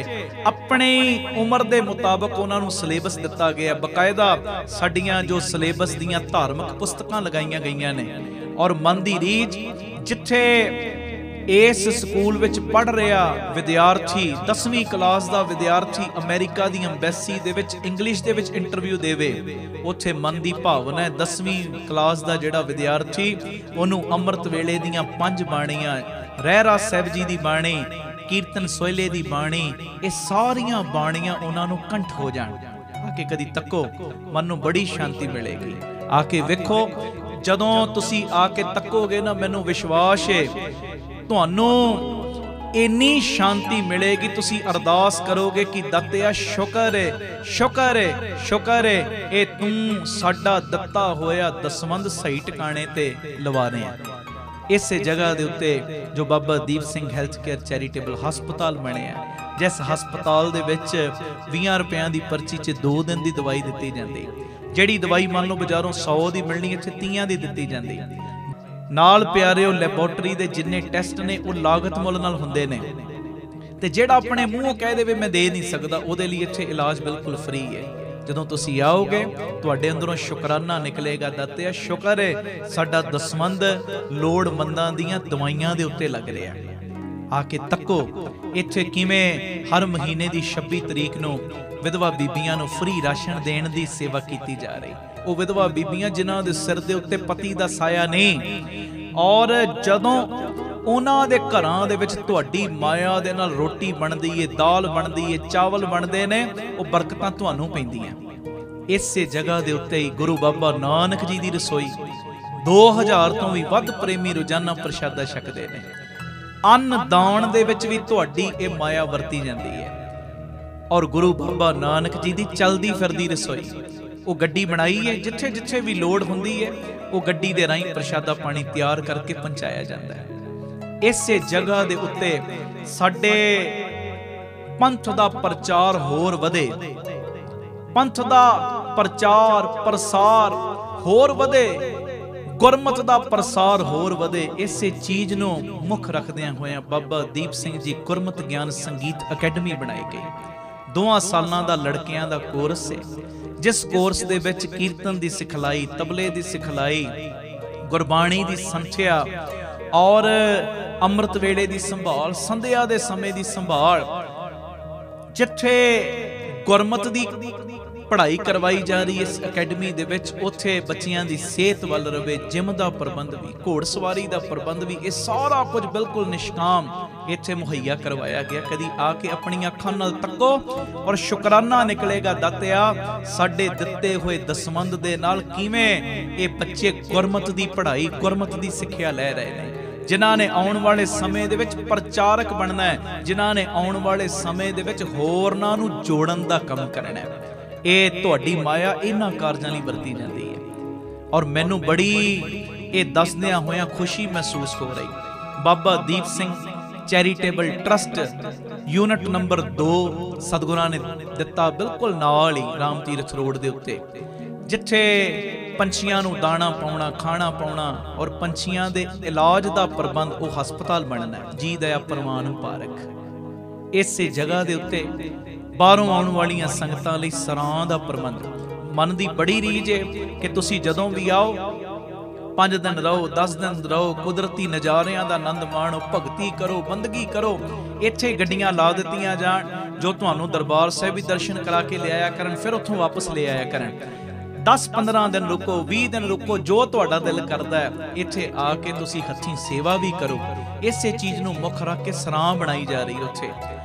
ਆਪਣੀ ਉਮਰ ਦੇ ਮੁਤਾਬਕ ਉਹਨਾਂ ਨੂੰ ਸਿਲੇਬਸ ਦਿੱਤਾ ਗਿਆ, ਬਕਾਇਦਾ ਸਾਡੀਆਂ ਜੋ ਸਿਲੇਬਸ ਦੀਆਂ ਧਾਰਮਿਕ ਪੁਸਤਕਾਂ ਲਗਾਈਆਂ ਗਈਆਂ ਨੇ। ਔਰ ਮਨ ਦੀ ਰੀਝ, ਜਿੱਥੇ ਇਸ ਸਕੂਲ ਵਿੱਚ ਪੜ੍ਹ ਰਿਹਾ ਵਿਦਿਆਰਥੀ, 10ਵੀਂ ਕਲਾਸ ਦਾ ਵਿਦਿਆਰਥੀ ਅਮਰੀਕਾ ਦੀ ਅੰਬੈਸੀ ਦੇ ਵਿੱਚ ਇੰਗਲਿਸ਼ ਦੇ ਵਿੱਚ ਇੰਟਰਵਿਊ ਦੇਵੇ, ਉੱਥੇ ਮਨ ਦੀ ਭਾਵਨਾ ਹੈ 10ਵੀਂ ਕਲਾਸ ਦਾ ਜਿਹੜਾ ਵਿਦਿਆਰਥੀ, ਉਹਨੂੰ ਅੰਮ੍ਰਿਤ ਵੇਲੇ ਦੀਆਂ 5 ਬਾਣੀਆਂ, ਰਹਿਰਾ ਸਾਹਿਬ ਜੀ ਦੀ ਬਾਣੀ, ਕੀਰਤਨ ਸੋਹਿਲੇ ਦੀ ਬਾਣੀ, ਇਹ ਸਾਰੀਆਂ ਬਾਣੀਆਂ ਉਹਨਾਂ ਨੂੰ ਕੰਠ ਹੋ ਜਾਣ। ਆ ਕੇ ਕਦੀ ਤੱਕੋ, ਮਨ ਨੂੰ ਬੜੀ ਸ਼ਾਂਤੀ ਮਿਲੇਗੀ। ਆ ਕੇ ਵੇਖੋ, ਜਦੋਂ ਤੁਸੀਂ ਆ ਕੇ ਤੱਕੋਗੇ ਨਾ, ਮੈਨੂੰ ਵਿਸ਼ਵਾਸ ਹੈ ਤੁਹਾਨੂੰ ਇੰਨੀ ਸ਼ਾਂਤੀ ਮਿਲੇਗੀ, ਤੁਸੀਂ ਅਰਦਾਸ ਕਰੋਗੇ ਕਿ ਦਾਤਿਆ ਸ਼ੁਕਰ ਹੈ, ਸ਼ੁਕਰ ਹੈ, ਸ਼ੁਕਰ ਹੈ, ਇਹ ਤੂੰ ਸਾਡਾ ਦਿੱਤਾ ਹੋਇਆ ਦਸਵੰਧ ਸਹੀ ਟਿਕਾਣੇ ਤੇ ਲਵਾ ਰਿਹਾ। ਇਸੇ ਜਗ੍ਹਾ ਦੇ ਉੱਤੇ ਜੋ ਬਾਬਾ Deep Singh health care charitable ਹਸਪਤਾਲ ਬਣਿਆ, ਜਿਸ ਹਸਪਤਾਲ ਦੇ ਵਿੱਚ 20 ਰੁਪਿਆਂ ਦੀ ਪਰਚੀ 'ਚ 2 ਦਿਨ ਦੀ ਦਵਾਈ ਦਿੱਤੀ ਜਾਂਦੀ। ਜਿਹੜੀ ਦਵਾਈ ਮੰਨ ਲਓ ਬਾਜ਼ਾਰੋਂ 100 ਦੀ ਮਿਲਣੀ, ਇੱਥੇ 30 ਦੀ ਦਿੱਤੀ ਜਾਂਦੀ। ਨਾਲ ਪਿਆਰਿਓ, ਲੈਬੋਰਟਰੀ ਦੇ ਜਿੰਨੇ ਟੈਸਟ ਨੇ ਉਹ ਲਾਗਤ ਮੁੱਲ ਨਾਲ ਹੁੰਦੇ ਨੇ, ਤੇ ਜਿਹੜਾ ਆਪਣੇ ਮੂੰਹੋਂ ਕਹਿ ਦੇਵੇ ਮੈਂ ਦੇ ਨਹੀਂ ਸਕਦਾ, ਉਹਦੇ ਲਈ ਇੱਥੇ ਇਲਾਜ ਬਿਲਕੁਲ ਫ੍ਰੀ ਹੈ। ਜਦੋਂ ਤੁਸੀਂ ਆਓਗੇ, ਤੁਹਾਡੇ ਅੰਦਰੋਂ ਸ਼ੁਕਰਾਨਾ ਨਿਕਲੇਗਾ, ਦਾਤਿਆ ਸ਼ੁਕਰ ਹੈ ਸਾਡਾ ਦਸਵੰਧ ਲੋੜਵੰਦਾਂ ਦੀਆਂ ਦਵਾਈਆਂ ਦੇ ਉੱਤੇ ਲੱਗ ਰਿਹਾ। ਆ ਕੇ ਤੱਕੋ, ਇੱਥੇ ਕਿਵੇਂ ਹਰ ਮਹੀਨੇ ਦੀ 26 ਤਰੀਕ ਨੂੰ ਵਿਧਵਾ ਬੀਬੀਆਂ ਨੂੰ ਫ੍ਰੀ ਰਾਸ਼ਨ ਦੇਣ ਦੀ ਸੇਵਾ ਕੀਤੀ ਜਾ ਰਹੀ। ਉਹ ਵਿਧਵਾ ਬੀਬੀਆਂ ਜਿਨ੍ਹਾਂ ਦੇ ਸਿਰ ਦੇ ਉੱਤੇ ਪਤੀ ਦਾ ਸਾਇਆ ਨਹੀਂ, ਔਰ ਜਦੋਂ ਉਹਨਾਂ ਦੇ ਘਰਾਂ ਦੇ ਵਿੱਚ ਤੁਹਾਡੀ ਮਾਇਆ ਦੇ ਨਾਲ ਰੋਟੀ ਬਣਦੀ ਏ, ਦਾਲ ਬਣਦੀ ਏ, ਚਾਵਲ ਬਣਦੇ ਨੇ, ਉਹ ਬਰਕਤਾਂ ਤੁਹਾਨੂੰ ਪੈਂਦੀਆਂ। ਇਸੇ ਜਗ੍ਹਾ ਦੇ ਉੱਤੇ ਹੀ ਗੁਰੂ ਬਾਬਾ ਨਾਨਕ ਜੀ ਦੀ ਰਸੋਈ, 2000 ਤੋਂ ਵੀ ਵੱਧ ਪ੍ਰੇਮੀ ਰੋਜ਼ਾਨਾ ਪ੍ਰਸ਼ਾਦਾ ਛਕਦੇ ਨੇ। ਅੰਨ ਦਾਨ ਦੇ ਵਿੱਚ ਵੀ ਤੁਹਾਡੀ ਇਹ ਮਾਇਆ ਵਰਤੀ ਜਾਂਦੀ ਹੈ। ਔਰ ਗੁਰੂ ਬਾਬਾ ਨਾਨਕ ਜੀ ਦੀ ਚਲਦੀ ਫਿਰਦੀ ਰਸੋਈ, ਉਹ ਗੱਡੀ ਬਣਾਈ ਹੈ, ਜਿੱਥੇ ਜਿੱਥੇ ਵੀ ਲੋੜ ਹੁੰਦੀ ਹੈ, ਉਹ ਗੱਡੀ ਦੇ ਰਾਹੀਂ ਪ੍ਰਸ਼ਾਦਾ ਪਾਣੀ ਤਿਆਰ ਕਰਕੇ ਪਹੁੰਚਾਇਆ ਜਾਂਦਾ ਹੈ। ਇਸੇ ਜਗ੍ਹਾ ਦੇ ਉੱਤੇ ਸਾਡੇ ਪੰਥ ਦਾ ਪ੍ਰਚਾਰ ਹੋਰ ਵਧੇ, ਪੰਥ ਦਾ ਪ੍ਰਚਾਰ ਪ੍ਰਸਾਰ ਹੋਰ ਵਧੇ, ਗੁਰਮਤ ਦਾ ਪ੍ਰਸਾਰ ਹੋਰ ਵਧੇ। ਇਸੇ ਚੀਜ਼ ਨੂੰ ਮੁੱਖ ਰੱਖਦਿਆਂ ਹੋਇਆਂ ਬਾਬਾ ਦੀਪ ਸਿੰਘ ਜੀ ਗੁਰਮਤ ਗਿਆਨ ਸੰਗੀਤ ਅਕੈਡਮੀ ਬਣਾਈ ਗਈ। 2 ਸਾਲਾਂ ਦਾ ਲੜਕਿਆਂ ਦਾ ਕੋਰਸ ਹੈ, ਜਿਸ ਕੋਰਸ ਦੇ ਵਿੱਚ ਕੀਰਤਨ ਦੀ ਸਿਖਲਾਈ, ਤਬਲੇ ਦੀ ਸਿਖਲਾਈ, ਗੁਰਬਾਣੀ ਦੀ ਸੰਥਿਆ, ਔਰ ਅੰਮ੍ਰਿਤ ਵੇਲੇ ਦੀ ਸੰਭਾਲ, ਸੰਧਿਆ ਦੇ ਸਮੇਂ ਦੀ ਸੰਭਾਲ, ਜਿੱਥੇ ਗੁਰਮਤ ਦੀ ਪੜ੍ਹਾਈ ਕਰਵਾਈ ਜਾ ਰਹੀ ਇਸ ਅਕੈਡਮੀ ਦੇ ਵਿੱਚ, ਉੱਥੇ ਬੱਚਿਆਂ ਦੀ ਸਿਹਤ ਵੱਲ ਰਵੇ, ਜਿਮ ਦਾ ਪ੍ਰਬੰਧ ਵੀ, ਘੋੜਸਵਾਰੀ ਦਾ ਪ੍ਰਬੰਧ ਵੀ, ਇਹ ਸਾਰਾ ਕੁਝ ਬਿਲਕੁਲ ਨਿਸ਼ਕਾਮ ਇੱਥੇ ਮੁਹੱਈਆ ਕਰਵਾਇਆ ਗਿਆ। ਕਦੀ ਆ ਕੇ ਆਪਣੀਆਂ ਅੱਖਾਂ ਨਾਲ ਤੱਕੋ, ਔਰ ਸ਼ੁਕਰਾਨਾ ਨਿਕਲੇਗਾ, ਦਾਤਿਆ ਸਾਡੇ ਦਿੱਤੇ ਹੋਏ ਦਸਵੰਧ ਦੇ ਨਾਲ ਕਿਵੇਂ ਇਹ ਬੱਚੇ ਗੁਰਮਤ ਦੀ ਪੜ੍ਹਾਈ, ਗੁਰਮਤ ਦੀ ਸਿੱਖਿਆ ਲੈ ਰਹੇ ਨੇ, ਜਿਨ੍ਹਾਂ ਨੇ ਆਉਣ ਵਾਲੇ ਸਮੇਂ ਦੇ ਵਿੱਚ ਪ੍ਰਚਾਰਕ ਬਣਨਾ ਹੈ, ਜਿਨ੍ਹਾਂ ਨੇ ਆਉਣ ਵਾਲੇ ਸਮੇਂ ਦੇ ਵਿੱਚ ਹੋਰਨਾਂ ਨੂੰ ਜੋੜਨ ਦਾ ਕੰਮ ਕਰਨਾ ਹੈ। ਇਹ ਤੁਹਾਡੀ ਮਾਇਆ ਇਹਨਾਂ ਕਾਰਜਾਂ ਲਈ ਵਰਤੀ ਜਾਂਦੀ ਹੈ। ਔਰ ਮੈਨੂੰ ਬੜੀ ਇਹ ਦੱਸਦਿਆਂ ਹੋਇਆਂ ਖੁਸ਼ੀ ਮਹਿਸੂਸ ਹੋ ਰਹੀ, Baba Deep Singh charitable trust unit number 2 ਸਤਿਗੁਰਾਂ ਨੇ ਦਿੱਤਾ, ਬਿਲਕੁਲ ਨਾਲ ਹੀ ਰਾਮ ਤੀਰਥ ਰੋਡ ਦੇ ਉੱਤੇ, ਜਿੱਥੇ ਪੰਛੀਆਂ ਨੂੰ ਦਾਣਾ ਪਾਉਣਾ, ਖਾਣਾ ਪਾਉਣਾ ਔਰ ਪੰਛੀਆਂ ਦੇ ਇਲਾਜ ਦਾ ਪ੍ਰਬੰਧ ਉਹ ਹਸਪਤਾਲ ਬਣਨਾ ਹੈ। ਜੀ ਦਇਆ ਪ੍ਰਵਾਨ ਪਾਰਕ। ਇਸੇ ਜਗ੍ਹਾ ਦੇ ਉੱਤੇ ਬਾਹਰੋਂ ਆਉਣ ਵਾਲੀਆਂ ਸੰਗਤਾਂ ਲਈ ਸਰਾਂ ਦਾ ਪ੍ਰਬੰਧ। ਮਨ ਦੀ ਬੜੀ ਰੀਝ ਹੈ ਕਿ ਤੁਸੀਂ ਜਦੋਂ ਵੀ ਆਓ 5 ਦਿਨ ਰਹੋ, 10 ਦਿਨ ਰਹੋ, ਕੁਦਰਤੀ ਨਜ਼ਾਰਿਆਂ ਦਾ ਆਨੰਦ ਮਾਣੋ, ਭਗਤੀ ਕਰੋ, ਬੰਦਗੀ ਕਰੋ। ਇੱਥੇ ਗੱਡੀਆਂ ਲਾ ਦਿੱਤੀਆਂ ਜਾਣ ਜੋ ਤੁਹਾਨੂੰ ਦਰਬਾਰ ਸਾਹਿਬ ਵੀ ਦਰਸ਼ਨ ਕਰਾ ਕੇ ਲਿਆਇਆ ਕਰਨ, ਫਿਰ ਉੱਥੋਂ ਵਾਪਸ ਲੈ ਆਇਆ ਕਰਨ। 10-15 ਦਿਨ ਰੁਕੋ, 20 ਦਿਨ ਰੁਕੋ, ਜੋ ਤੁਹਾਡਾ ਦਿਲ ਕਰਦਾ ਹੈ। ਇੱਥੇ ਆ ਕੇ ਤੁਸੀਂ ਹੱਥੀਂ ਸੇਵਾ ਵੀ ਕਰੋ। ਇਸੇ ਚੀਜ਼ ਨੂੰ ਮੁੱਖ ਰੱਖ ਕੇ ਸਰਾਂ ਬਣਾਈ ਜਾ ਰਹੀ ਉੱਥੇ,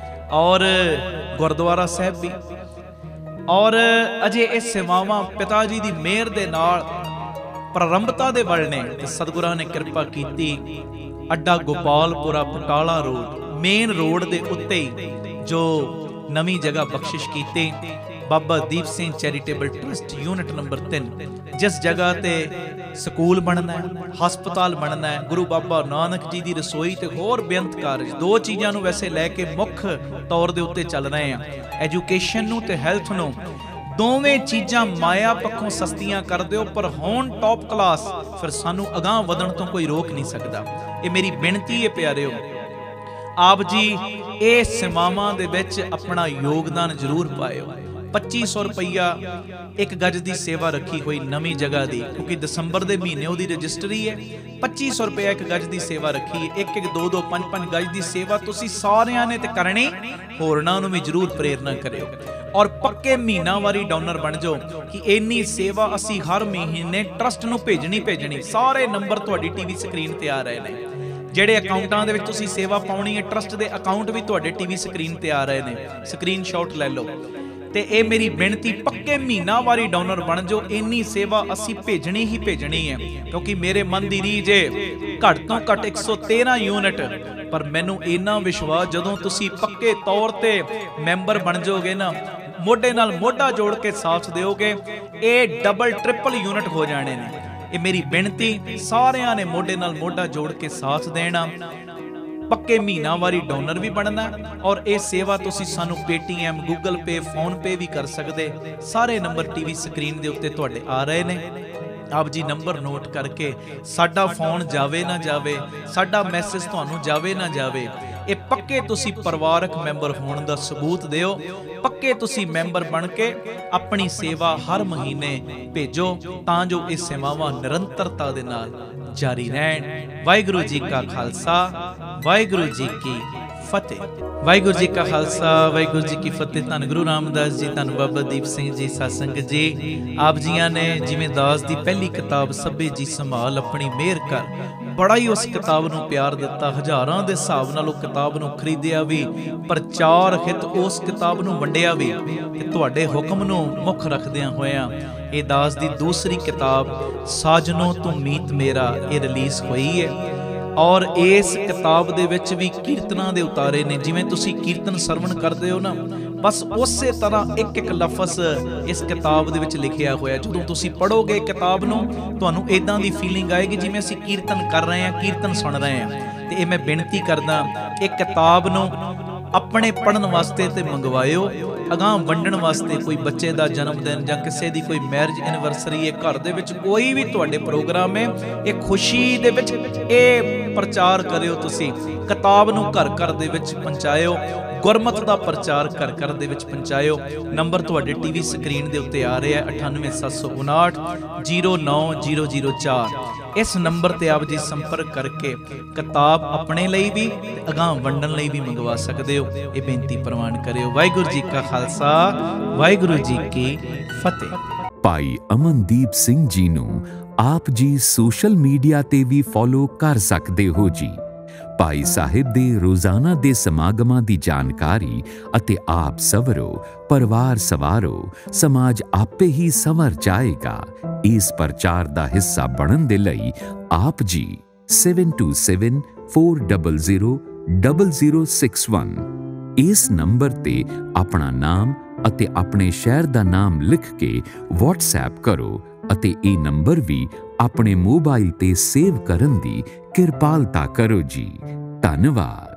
ਔਰ ਗੁਰਦੁਆਰਾ ਸਾਹਿਬ ਵੀ। ਔਰ ਅਜੇ ਇਹ ਸੇਵਾਵਾਂ ਪਿਤਾ ਜੀ ਦੀ ਮਿਹਰ ਦੇ ਨਾਲ ਪ੍ਰਾਰੰਭਤਾ ਦੇ ਵੱਲ ਨੇ ਤੇ ਸਤਿਗੁਰਾਂ ਨੇ ਕਿਰਪਾ ਕੀਤੀ। ਅੱਡਾ Gopalpura Batala road, main road ਦੇ ਉੱਤੇ ਹੀ ਜੋ ਨਵੀਂ ਜਗ੍ਹਾ ਬਖਸ਼ਿਸ਼ ਕੀਤੀ Baba Deep Singh charitable trust unit number 3, ਜਿਸ ਜਗ੍ਹਾ ਤੇ ਸਕੂਲ ਬਣਨਾ ਹੈ, ਹਸਪਤਾਲ ਬਣਨਾ ਹੈ, ਗੁਰੂ ਬਾਬਾ ਨਾਨਕ ਜੀ ਦੀ ਰਸੋਈ ਤੇ ਹੋਰ ਬੇਅੰਤ ਕਾਰਜ। 2 ਚੀਜ਼ਾਂ ਨੂੰ ਵੈਸੇ ਲੈ ਕੇ ਮੁੱਖ ਤੌਰ ਦੇ ਉੱਤੇ ਚੱਲ ਰਹੇ ਆ, ਐਜੂਕੇਸ਼ਨ ਨੂੰ ਤੇ ਹੈਲਥ ਨੂੰ। ਦੋਵੇਂ ਚੀਜ਼ਾਂ ਮਾਇਆ ਪੱਖੋਂ ਸਸਤੀਆਂ ਕਰ ਦਿਓ, ਪਰ ਹੋਣ ਟੌਪ ਕਲਾਸ, ਫਿਰ ਸਾਨੂੰ ਅਗਾਂਹ ਵਧਣ ਤੋਂ ਕੋਈ ਰੋਕ ਨਹੀਂ ਸਕਦਾ। ਇਹ ਮੇਰੀ ਬੇਨਤੀ ਹੈ ਪਿਆਰਿਓ, ਆਪ ਜੀ ਇਹ ਸੇਵਾਵਾਂ ਦੇ ਵਿੱਚ ਆਪਣਾ ਯੋਗਦਾਨ ਜ਼ਰੂਰ ਪਾਇਓ। 2500 ਰੁਪਈਆ 1 ਗਜ ਦੀ ਸੇਵਾ ਰੱਖੀ ਹੋਈ ਨਵੀਂ ਜਗ੍ਹਾ ਦੀ, ਕਿਉਂਕਿ ਦਸੰਬਰ ਦੇ ਮਹੀਨੇ ਉਹਦੀ ਰਜਿਸਟਰੀ ਹੈ। 2500 ਰੁਪਇਆ 1 ਗਜ ਦੀ ਸੇਵਾ ਰੱਖੀ ਹੈ। 1-1, 2-2, 5-5 ਗਜ ਦੀ ਸੇਵਾ ਤੁਸੀਂ ਸਾਰਿਆਂ ਨੇ ਤੇ ਕਰਨੀ, ਹੋਰਨਾਂ ਨੂੰ ਵੀ ਜ਼ਰੂਰ ਪ੍ਰੇਰਨਾ ਕਰਿਓ। ਔਰ ਪੱਕੇ ਮਹੀਨਾਵਾਰੀ ਡੋਨਰ ਬਣ ਜਾਓ ਕਿ ਇੰਨੀ ਸੇਵਾ ਅਸੀਂ ਹਰ ਮਹੀਨੇ ਟਰਸਟ ਨੂੰ ਭੇਜਣੀ। ਸਾਰੇ ਨੰਬਰ ਤੁਹਾਡੀ ਟੀਵੀ ਸਕਰੀਨ ਤੇ ਆ ਰਹੇ ਨੇ। ਜਿਹੜੇ ਅਕਾਊਂਟਾਂ ਦੇ ਵਿੱਚ ਤੁਸੀਂ ਸੇਵਾ ਪਾਉਣੀ ਹੈ, ਟਰਸਟ ਦੇ ਅਕਾਊਂਟ ਵੀ ਤੁਹਾਡੇ ਟੀਵੀ ਸਕਰੀਨ ਤੇ ਆ ਰਹੇ ਨੇ, ਸਕਰੀਨਸ਼ਾਟ ਲੈ ਲਓ। ਤੇ ਇਹ ਮੇਰੀ ਬੇਨਤੀ, ਪੱਕੇ ਮਹੀਨਾਵਾਰੀ ਡੋਨਰ ਬਣ ਜਾਓ। ਇੰਨੀ ਸੇਵਾ ਅਸੀਂ ਭੇਜਣੀ ਹੀ ਭੇਜਣੀ ਹੈ, ਕਿਉਂਕਿ ਮੇਰੇ ਮਨ ਦੀ ਰੀਝ ਹੈ ਘੱਟ ਤੋਂ ਘੱਟ 113 ਯੂਨਿਟ। ਪਰ ਮੈਨੂੰ ਇੰਨਾ ਵਿਸ਼ਵਾਸ, ਜਦੋਂ ਤੁਸੀਂ ਪੱਕੇ ਤੌਰ ਤੇ ਮੈਂਬਰ ਬਣ ਜਾਓਗੇ ਨਾ, ਮੋਢੇ ਨਾਲ ਮੋਢਾ ਜੋੜ ਕੇ ਸਾਥ ਦਿਓਗੇ, ਇਹ ਡਬਲ ਟ੍ਰਿਪਲ ਯੂਨਿਟ ਹੋ ਜਾਣੇ ਨੇ। ਇਹ ਮੇਰੀ ਬੇਨਤੀ, ਸਾਰਿਆਂ ਨੇ ਮੋਢੇ ਨਾਲ ਮੋਢਾ ਜੋੜ ਕੇ ਸਾਥ ਦੇਣਾ, ਪੱਕੇ ਮਹੀਨਾਵਾਰੀ ਡੋਨਰ ਵੀ ਬਣਨਾ। ਔਰ ਇਹ ਸੇਵਾ ਤੁਸੀਂ ਸਾਨੂੰ ਪੇਟੀਐਮ, ਗੂਗਲ ਪੇ, ਫੋਨ ਪੇ ਵੀ ਕਰ ਸਕਦੇ। ਸਾਰੇ ਨੰਬਰ ਟੀਵੀ ਸਕਰੀਨ ਦੇ ਉੱਤੇ ਤੁਹਾਡੇ ਆ ਰਹੇ ਨੇ। ਆਪ ਜੀ ਨੰਬਰ ਨੋਟ ਕਰਕੇ, ਸਾਡਾ ਫੋਨ ਜਾਵੇ ਨਾ ਜਾਵੇ, ਸਾਡਾ ਮੈਸੇਜ ਤੁਹਾਨੂੰ ਜਾਵੇ ਨਾ ਜਾਵੇ, ਇਹ ਪੱਕੇ ਤੁਸੀਂ ਪਰਿਵਾਰਕ ਮੈਂਬਰ ਹੋਣ ਦਾ ਸਬੂਤ ਦਿਓ। ਪੱਕੇ ਤੁਸੀਂ ਮੈਂਬਰ ਬਣ ਕੇ ਆਪਣੀ ਸੇਵਾ ਹਰ ਮਹੀਨੇ ਭੇਜੋ, ਤਾਂ ਜੋ ਇਹ ਸੇਵਾਵਾਂ ਨਿਰੰਤਰਤਾ ਦੇ ਨਾਲ ਜਾਰੀ ਰਹਿਣ। ਵਾਹਿਗੁਰੂ ਜੀ ਕਾ ਖਾਲਸਾ, ਵਾਹਿਗੁਰੂ ਜੀ ਕੀ ਫਤਿਹ। ਵਾਹਿਗੁਰੂ ਜੀ ਕਾ ਖਾਲਸਾ, ਵਾਹਿਗੁਰੂ ਜੀ ਕੀ ਫਤਿਹ। ਧੰਨ ਗੁਰੂ ਰਾਮਦਾਸ ਜੀ, ਧੰਨ ਬਾਬਾ ਦੀਪ ਸਿੰਘ ਜੀ, ਸਾਧ ਸੰਗਤ ਜੀ। ਆਪ ਜੀਆਂ ਨੇ ਜਿਵੇਂ ਦਾਸ ਦੀ ਪਹਿਲੀ ਕਿਤਾਬ ਸਭੇ ਜੀ ਸੰਭਾਲ ਆਪਣੀ ਮਿਹਰ ਕਰ, ਬੜਾ ਹੀ ਉਸ ਕਿਤਾਬ ਨੂੰ ਪਿਆਰ ਦਿੱਤਾ। ਹਜ਼ਾਰਾਂ ਦੇ ਹਿਸਾਬ ਨਾਲ ਉਹ ਕਿਤਾਬ ਨੂੰ ਖਰੀਦਿਆ ਵੀ, ਪ੍ਰਚਾਰ ਹਿਤ ਉਸ ਕਿਤਾਬ ਨੂੰ ਵੰਡਿਆ ਵੀ, ਤੇ ਤੁਹਾਡੇ ਹੁਕਮ ਨੂੰ ਮੁੱਖ ਰੱਖਦਿਆਂ ਹੋਇਆਂ ਇਹ ਦਾਸ ਦੀ ਦੂਸਰੀ ਕਿਤਾਬ ਸਾਜਨੋ ਤੂੰ ਮੀਤ ਮੇਰਾ ਇਹ ਰਿਲੀਜ਼ ਹੋਈ ਹੈ। ਔਰ ਇਸ ਕਿਤਾਬ ਦੇ ਵਿੱਚ ਵੀ ਕੀਰਤਨਾਂ ਦੇ ਉਤਾਰੇ ਨੇ। ਜਿਵੇਂ ਤੁਸੀਂ ਕੀਰਤਨ ਸਰਵਣ ਕਰਦੇ ਹੋ ਨਾ, ਬਸ ਉਸੇ ਤਰ੍ਹਾਂ ਇੱਕ ਲਫ਼ਜ਼ ਇਸ ਕਿਤਾਬ ਦੇ ਵਿੱਚ ਲਿਖਿਆ ਹੋਇਆ। ਜਦੋਂ ਤੁਸੀਂ ਪੜ੍ਹੋਗੇ ਕਿਤਾਬ ਨੂੰ, ਤੁਹਾਨੂੰ ਇਦਾਂ ਦੀ ਫੀਲਿੰਗ ਆਏਗੀ ਜਿਵੇਂ ਅਸੀਂ ਕੀਰਤਨ ਕਰ ਰਹੇ ਹਾਂ, ਕੀਰਤਨ ਸੁਣ ਰਹੇ ਹਾਂ। ਤੇ ਇਹ ਮੈਂ ਬੇਨਤੀ ਕਰਦਾ, ਇਹ ਕਿਤਾਬ ਨੂੰ ਆਪਣੇ ਪੜ੍ਹਨ ਵਾਸਤੇ ਤੇ ਮੰਗਵਾਇਓ, ਅਗਾਂਹ ਵੰਡਣ ਵਾਸਤੇ। ਕੋਈ ਬੱਚੇ ਦਾ ਜਨਮ ਦਿਨ ਜਾਂ ਕਿਸੇ ਦੀ ਕੋਈ ਮੈਰਿਜ ਐਨੀਵਰਸਰੀ ਹੈ, ਘਰ ਦੇ ਵਿੱਚ ਕੋਈ ਵੀ ਤੁਹਾਡੇ ਪ੍ਰੋਗਰਾਮ ਹੈ, ਇਹ ਖੁਸ਼ੀ ਦੇ ਵਿੱਚ ਇਹ ਪ੍ਰਚਾਰ ਕਰਿਓ। ਤੁਸੀਂ ਕਿਤਾਬ ਨੂੰ ਘਰ ਘਰ ਦੇ ਵਿੱਚ ਪਹੁੰਚਾਇਓ, ਗੁਰਮਤਿ ਦਾ ਪ੍ਰਚਾਰ ਘਰ ਘਰ ਦੇ ਵਿੱਚ ਪਹੁੰਚਾਇਓ। ਨੰਬਰ ਤੁਹਾਡੇ ਟੀਵੀ ਸਕਰੀਨ ਦੇ ਉੱਤੇ ਆ ਰਿਹਾ 9875909004। ਇਸ ਨੰਬਰ ਤੇ ਆਪ ਜੀ ਸੰਪਰਕ ਕਰਕੇ ਕਿਤਾਬ ਆਪਣੇ ਲਈ ਵੀ ਤੇ ਅਗਾਂਹ ਵੰਡਣ ਲਈ ਵੀ ਮੰਗਵਾ ਸਕਦੇ ਹੋ। ਇਹ ਬੇਨਤੀ ਪ੍ਰਵਾਨ ਕਰਿਓ। ਵਾਹਿਗੁਰੂ ਜੀ ਕਾ ਖਾਲਸਾ, ਵਾਹਿਗੁਰੂ ਜੀ ਕੀ ਫਤਿਹ। ਭਾਈ ਅਮਨਦੀਪ ਸਿੰਘ ਜੀ ਨੂੰ ਆਪ ਜੀ ਸੋਸ਼ਲ ਮੀਡੀਆ ਤੇ ਵੀ ਫੋਲੋ ਕਰ ਸਕਦੇ ਹੋ ਜੀ। ਭਾਈ ਸਾਹਿਬ ਦੇ ਰੋਜ਼ਾਨਾ ਦੇ ਸਮਾਗਮਾਂ ਦੀ ਜਾਣਕਾਰੀ ਅਤੇ ਆਪ ਸਵਰੋ, ਪਰਿਵਾਰ ਸਵਾਰੋ, ਸਮਾਜ ਆਪੇ ਹੀ ਸੰਵਰ ਜਾਏਗਾ। ਇਸ ਪ੍ਰਚਾਰ ਦਾ ਹਿੱਸਾ ਬਣਨ ਦੇ ਲਈ ਆਪ ਜੀ 7274000061 ਇਸ ਨੰਬਰ ਤੇ ਆਪਣਾ ਨਾਮ ਅਤੇ ਆਪਣੇ ਸ਼ਹਿਰ ਦਾ ਨਾਮ ਲਿਖ ਕੇ WhatsApp ਕਰੋ ਅਤੇ ਇਹ ਨੰਬਰ ਵੀ ਆਪਣੇ ਮੋਬਾਈਲ ਤੇ ਸੇਵ ਕਰਨ ਦੀ ਕਿਰਪਾਲਤਾ ਕਰੋ ਜੀ। ਧੰਨਵਾਦ।